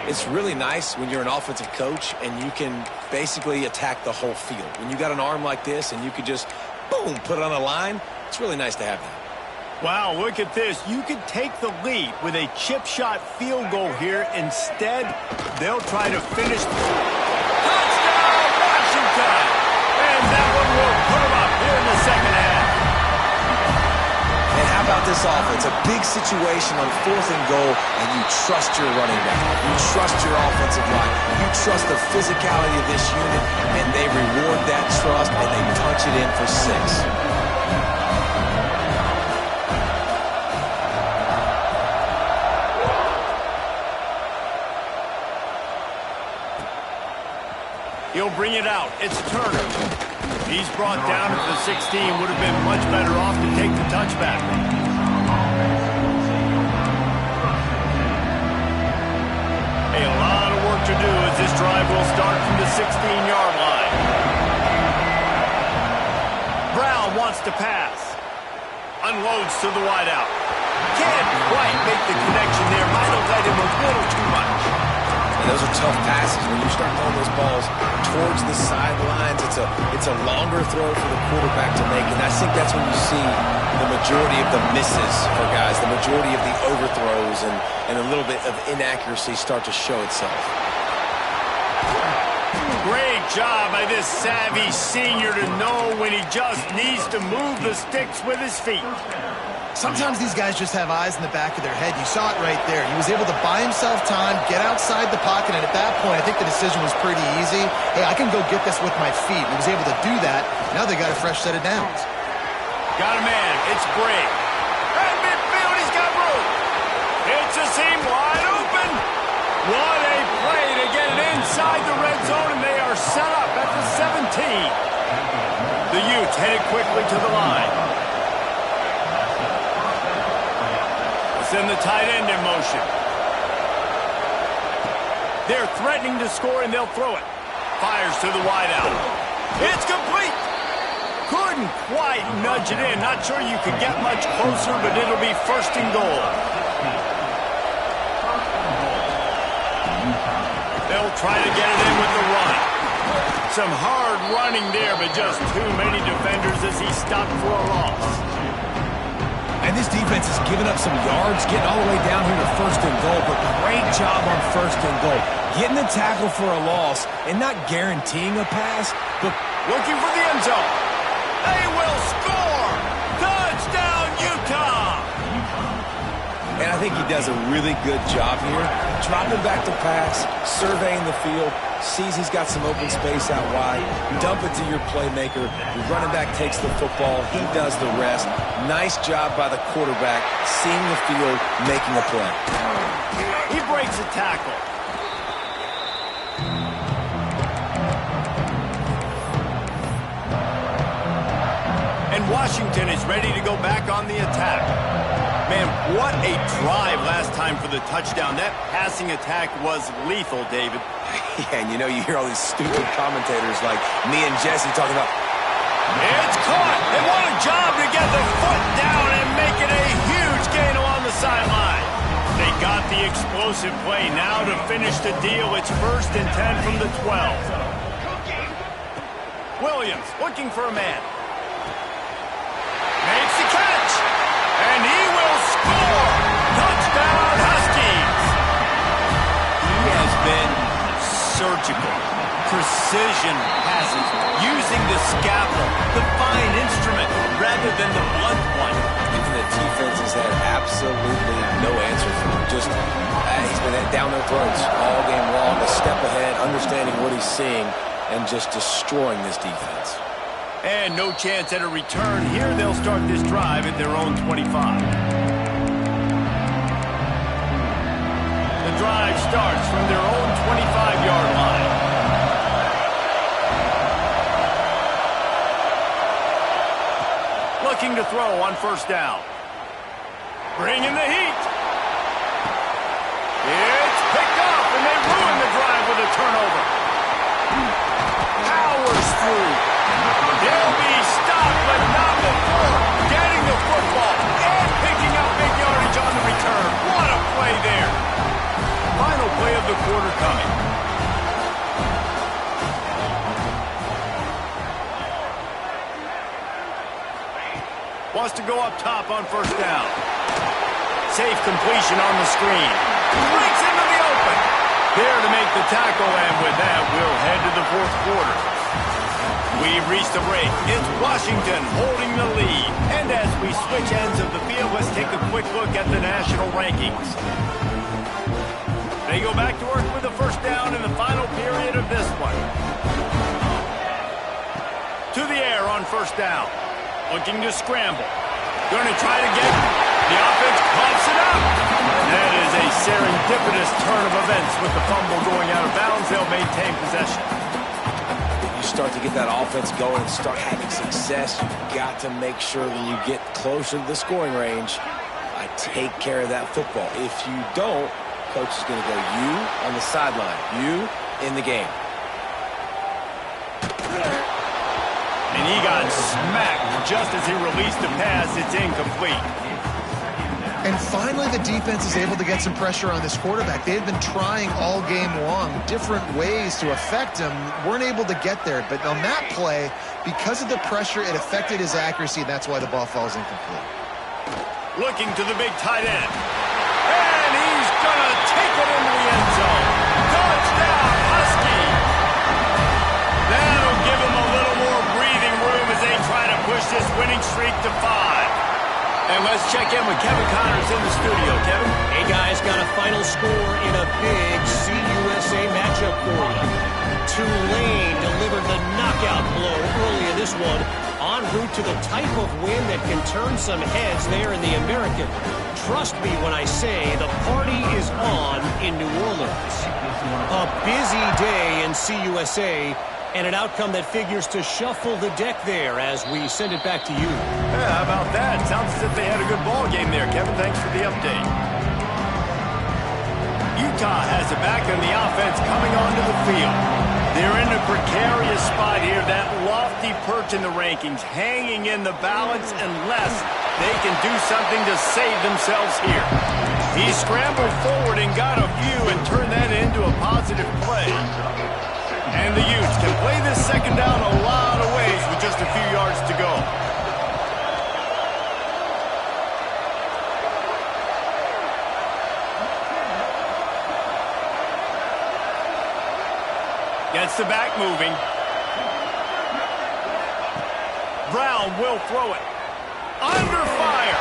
It's really nice when you're an offensive coach and you can basically attack the whole field. When you got an arm like this and you could just, boom, put it on a line, it's really nice to have that. Wow, look at this. You could take the lead with a chip shot field goal here. Instead, they'll try to finish. Touchdown, Washington! And that one will put them up here in the 2nd half. And how about this offense? A big situation on 4th and goal, and you trust your running back. You trust your offensive line. You trust the physicality of this unit, and they reward that trust, and they punch it in for 6. He'll bring it out. It's Turner. He's brought down at the 16. Would have been much better off to take the touchback. A lot of work to do as this drive will start from the 16-yard line. Brown wants to pass. Unloads to the wideout. Can't quite make the connection there. Might have led him a little too much. And those are tough passes. When you start throwing those balls towards the sidelines, it's a longer throw for the quarterback to make, and I think that's when you see the majority of the misses for guys, the majority of the overthrows and a little bit of inaccuracy start to show itself. Great job by this savvy senior to know when he just needs to move the sticks with his feet. Sometimes these guys just have eyes in the back of their head. You saw it right there. He was able to buy himself time, get outside the pocket, and at that point, I think the decision was pretty easy. Hey, I can go get this with my feet. He was able to do that. Now they got a fresh set of downs. Got a man. It's Bray. At midfield, he's got room. It's a seam wide open. What a play to get it inside the red zone, and they are set up at the 17. The Utes headed quickly to the line. Send the tight end in motion. They're threatening to score, and they'll throw it. Fires to the wideout. It's complete. Couldn't quite nudge it in. Not sure you could get much closer, but it'll be first and goal. They'll try to get it in with the run. Some hard running there, but just too many defenders as he stopped for a loss. And this defense has given up some yards, getting all the way down here to first and goal, but great job on first and goal. Getting the tackle for a loss and not guaranteeing a pass, but looking for the end zone. They will score! Touchdown, Utah! And I think he does a really good job here, dropping back to pass, surveying the field, sees he's got some open space out wide, dump it to your playmaker, your running back takes the football, he does the rest. Nice job by the quarterback, seeing the field, making a play. He breaks a tackle. And Washington is ready to go back on the attack. Man, what a drive last time for the touchdown. That passing attack was lethal, David. Yeah, and you hear all these stupid commentators like me and Jesse talking about, it's caught, and what a job to get the foot down and make it a huge gain along the sideline. They got the explosive play. Now to finish the deal, it's 1st and 10 from the 12. Williams looking for a man. Makes the catch, and he will score. Touchdown, Huskies. He has been surgical, precision passes, using the scalpel, the fine instrument, rather than the blunt one. Even the defense has had absolutely no answer for him. Just, he's been down their throats all game long, a step ahead, understanding what he's seeing, and just destroying this defense. And no chance at a return. Here they'll start this drive at their own 25. The drive starts from their own 25-yard line. Looking to throw on 1st down. Bringing the heat. It's picked up, and they ruin the drive with a turnover. Powers through. They'll be stopped, but not before getting the football and picking up big yardage on the return. What a play there. Final play of the quarter coming. Wants to go up top on 1st down. Safe completion on the screen. Breaks into the open. There to make the tackle, and with that, we'll head to the 4th quarter. We've reached the break. It's Washington holding the lead. And as we switch ends of the field, let's take a quick look at the national rankings. They go back to work with the 1st down in the final period of this one. To the air on 1st down. Looking to scramble. Going to try to get it. The offense pops it up. That is a serendipitous turn of events with the fumble going out of bounds. They'll maintain possession. You start to get that offense going and start having success, you've got to make sure when you get closer to the scoring range, I take care of that football. If you don't, coach is going to go, you on the sideline, you in the game. And he got smacked just as he released the pass. It's incomplete. And finally, the defense is able to get some pressure on this quarterback. They had been trying all game long different ways to affect him, weren't able to get there. But on that play, because of the pressure, it affected his accuracy, and that's why the ball falls incomplete. Looking to the big tight end. And he's going to take it into the end zone. Touchdown, Husky. That'll give him a little more breathing room as they try to push this winning streak to 5. And let's check in with Kevin Connors in the studio. Kevin? Hey, guys, got a final score in a big CUSA matchup for you. Tulane delivered the knockout blow early in this one, en route to the type of win that can turn some heads there in the American. Trust me when I say the party is on in New Orleans. A busy day in CUSA, and an outcome that figures to shuffle the deck there as we send it back to you. Yeah, how about that? Sounds as if they had a good ball game there, Kevin. Thanks for the update. Utah has it back in the offense coming onto the field. They're in a precarious spot here, that lofty perch in the rankings, hanging in the balance unless they can do something to save themselves here. He scrambled forward and got a few and turned that into a positive play. And the Utes can play this second down a lot of ways with just a few yards to go. Gets the back moving. Brown will throw it. Under fire.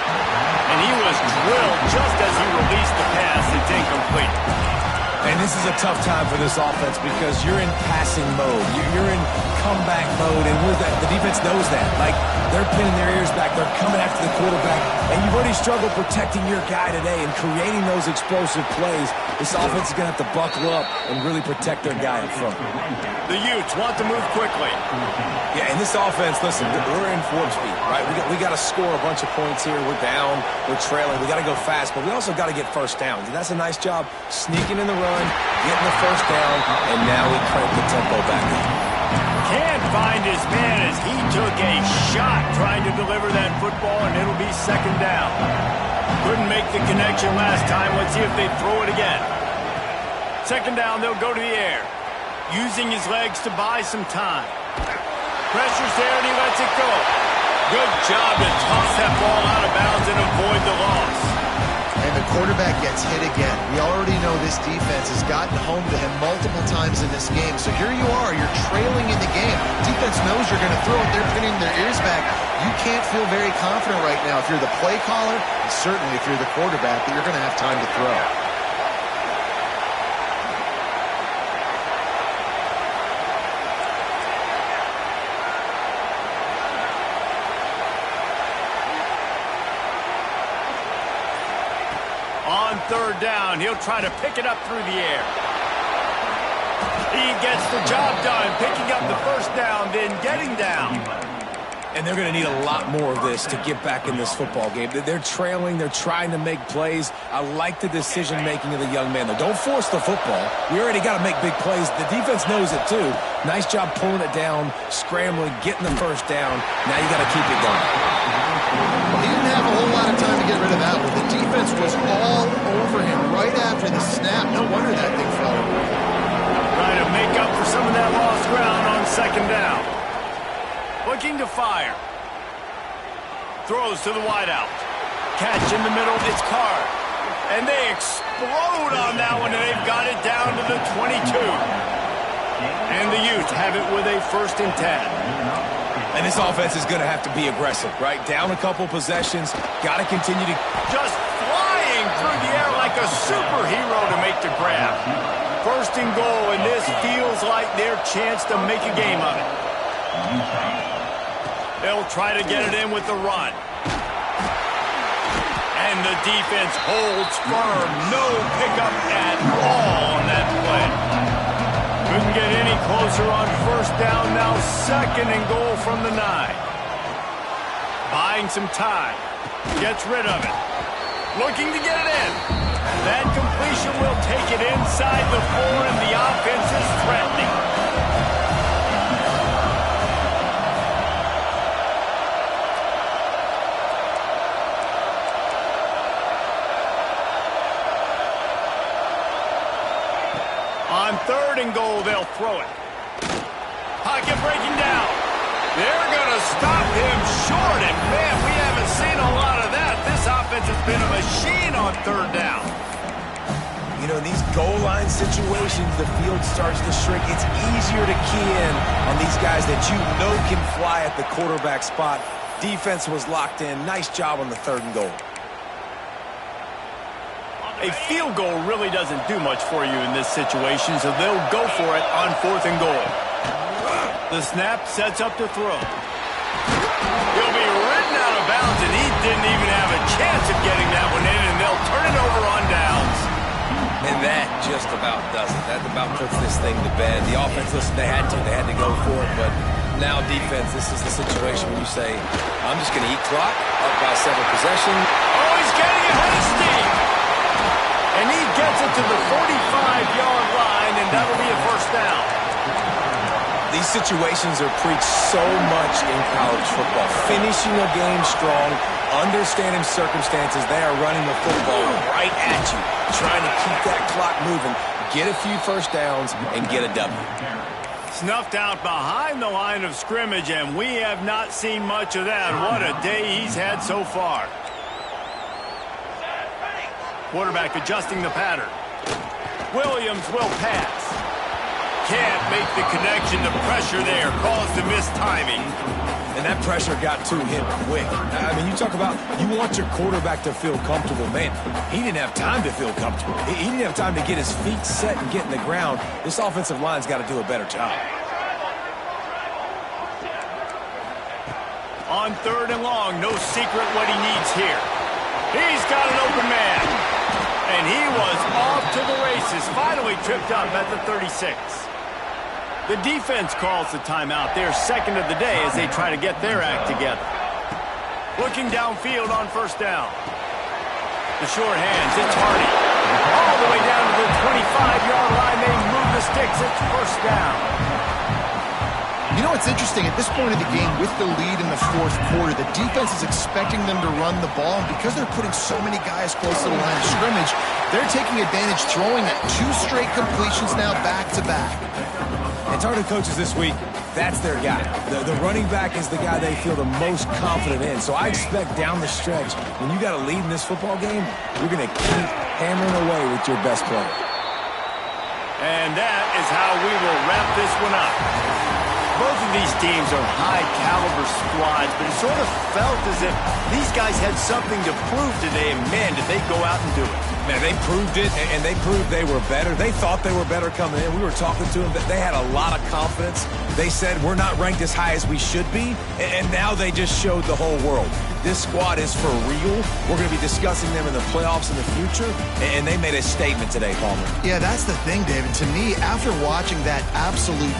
And he was drilled just as he released the pass. It's incomplete. And this is a tough time for this offense because you're in passing mode. You're in comeback mode, and the defense knows that. Like, they're pinning their ears back. They're coming after the quarterback. And you've already struggled protecting your guy today and creating those explosive plays. This offense is going to have to buckle up and really protect their guy in front. The Utes want to move quickly. Yeah, and this offense, listen, we're in Forbes speed, right? We got to score a bunch of points here. We're down. We're trailing. We got to go fast, but we also got to get first downs. And that's a nice job sneaking in the run, getting the first down, and now we crank the tempo back up. Can't find his man as he took a shot trying to deliver that football, and it'll be second down. Couldn't make the connection last time. Let's see if they throw it again. Second down, they'll go to the air, using his legs to buy some time. Pressure's there, and he lets it go. Good job to toss that ball out of bounds and avoid the loss. And the quarterback gets hit again. We already know this defense has gotten home to him multiple times in this game. So here you are, you're trailing in the game. Defense knows you're going to throw it. They're pinning their ears back. You can't feel very confident right now if you're the play caller, and certainly if you're the quarterback, that you're going to have time to throw. On third down, he'll try to pick it up through the air. He gets the job done, picking up the first down, then getting down. And they're going to need a lot more of this to get back in this football game. They're trailing. They're trying to make plays. I like the decision-making of the young man, though. Don't force the football. We already got to make big plays. The defense knows it, too. Nice job pulling it down, scrambling, getting the first down. Now you got to keep it going. He didn't have a whole lot of time to get rid of that one. The defense was all over him right after the snap. No wonder that thing fell. Trying to make up for some of that lost ground on second down. Looking to fire. Throws to the wideout. Catch in the middle. It's Carr. And they explode on that one, and they've got it down to the 22. And the Utes have it with a 1st and 10. And this offense is going to have to be aggressive, right? Down a couple possessions. Got to continue to... Just flying through the air like a superhero to make the grab. 1st and goal, and this feels like their chance to make a game of it. They'll try to get it in with the run. And the defense holds firm. No pickup at all on that play. Couldn't get any closer on 1st down. Now 2nd and goal from the 9. Buying some time. Gets rid of it. Looking to get it in. That completion will take it inside the 4, and the offense is threatening. 3rd and goal, they'll throw it. Pocket breaking down. They're going to stop him short, and man, we haven't seen a lot of that. This offense has been a machine on 3rd down. You know, in these goal line situations, the field starts to shrink. It's easier to key in on these guys that you know can fly at the quarterback spot. Defense was locked in. Nice job on the 3rd and goal. A field goal really doesn't do much for you in this situation, so they'll go for it on 4th and goal. The snap sets up to throw. He'll be ridden out of bounds, and he didn't even have a chance of getting that one in, and they'll turn it over on downs. And that just about does it. That about puts this thing to bed. The offense, listen, they had to go for it, but now defense, this is the situation where you say, I'm just going to eat clock, up by 7 possessions. Oh, he's getting ahead of steam. And he gets it to the 45-yard line, and that'll be a 1st down. These situations are preached so much in college football. Finishing a game strong, understanding circumstances. They are running the football right at you, trying to keep that clock moving, get a few 1st downs, and get a W. Snuffed out behind the line of scrimmage, and we have not seen much of that. What a day he's had so far. Quarterback adjusting the pattern. Williams will pass. Can't make the connection. The pressure there caused the missed timing. And that pressure got to him quick. I mean, you talk about you want your quarterback to feel comfortable. Man, he didn't have time to feel comfortable. He didn't have time to get his feet set and get in the ground. This offensive line's got to do a better job. On 3rd and long, no secret what he needs here. He's got an open man. And he was off to the races, finally tripped up at the 36. The defense calls the timeout. They're 2nd of the day as they try to get their act together. Looking downfield on 1st down. The short hands, it's Hardy. All the way down to the 25-yard line. They move the sticks. It's 1st down. You know what's interesting? At this point of the game, with the lead in the 4th quarter, the defense is expecting them to run the ball. And because they're putting so many guys close to the line of scrimmage, they're taking advantage, throwing at 2 straight completions now back-to-back. And talking to coaches this week, that's their guy. The running back is the guy they feel the most confident in. So I expect down the stretch, when you got a lead in this football game, you're going to keep hammering away with your best player. And that is how we will wrap this one up. Both of these teams are high-caliber squads, but it sort of felt as if these guys had something to prove today, and man, did they go out and do it. Man, they proved it, and they proved they were better. They thought they were better coming in. We were talking to them. They had a lot of confidence. They said, we're not ranked as high as we should be, and now they just showed the whole world. This squad is for real. We're going to be discussing them in the playoffs in the future, and they made a statement today, Palmer. Yeah, that's the thing, David. To me, after watching that absolute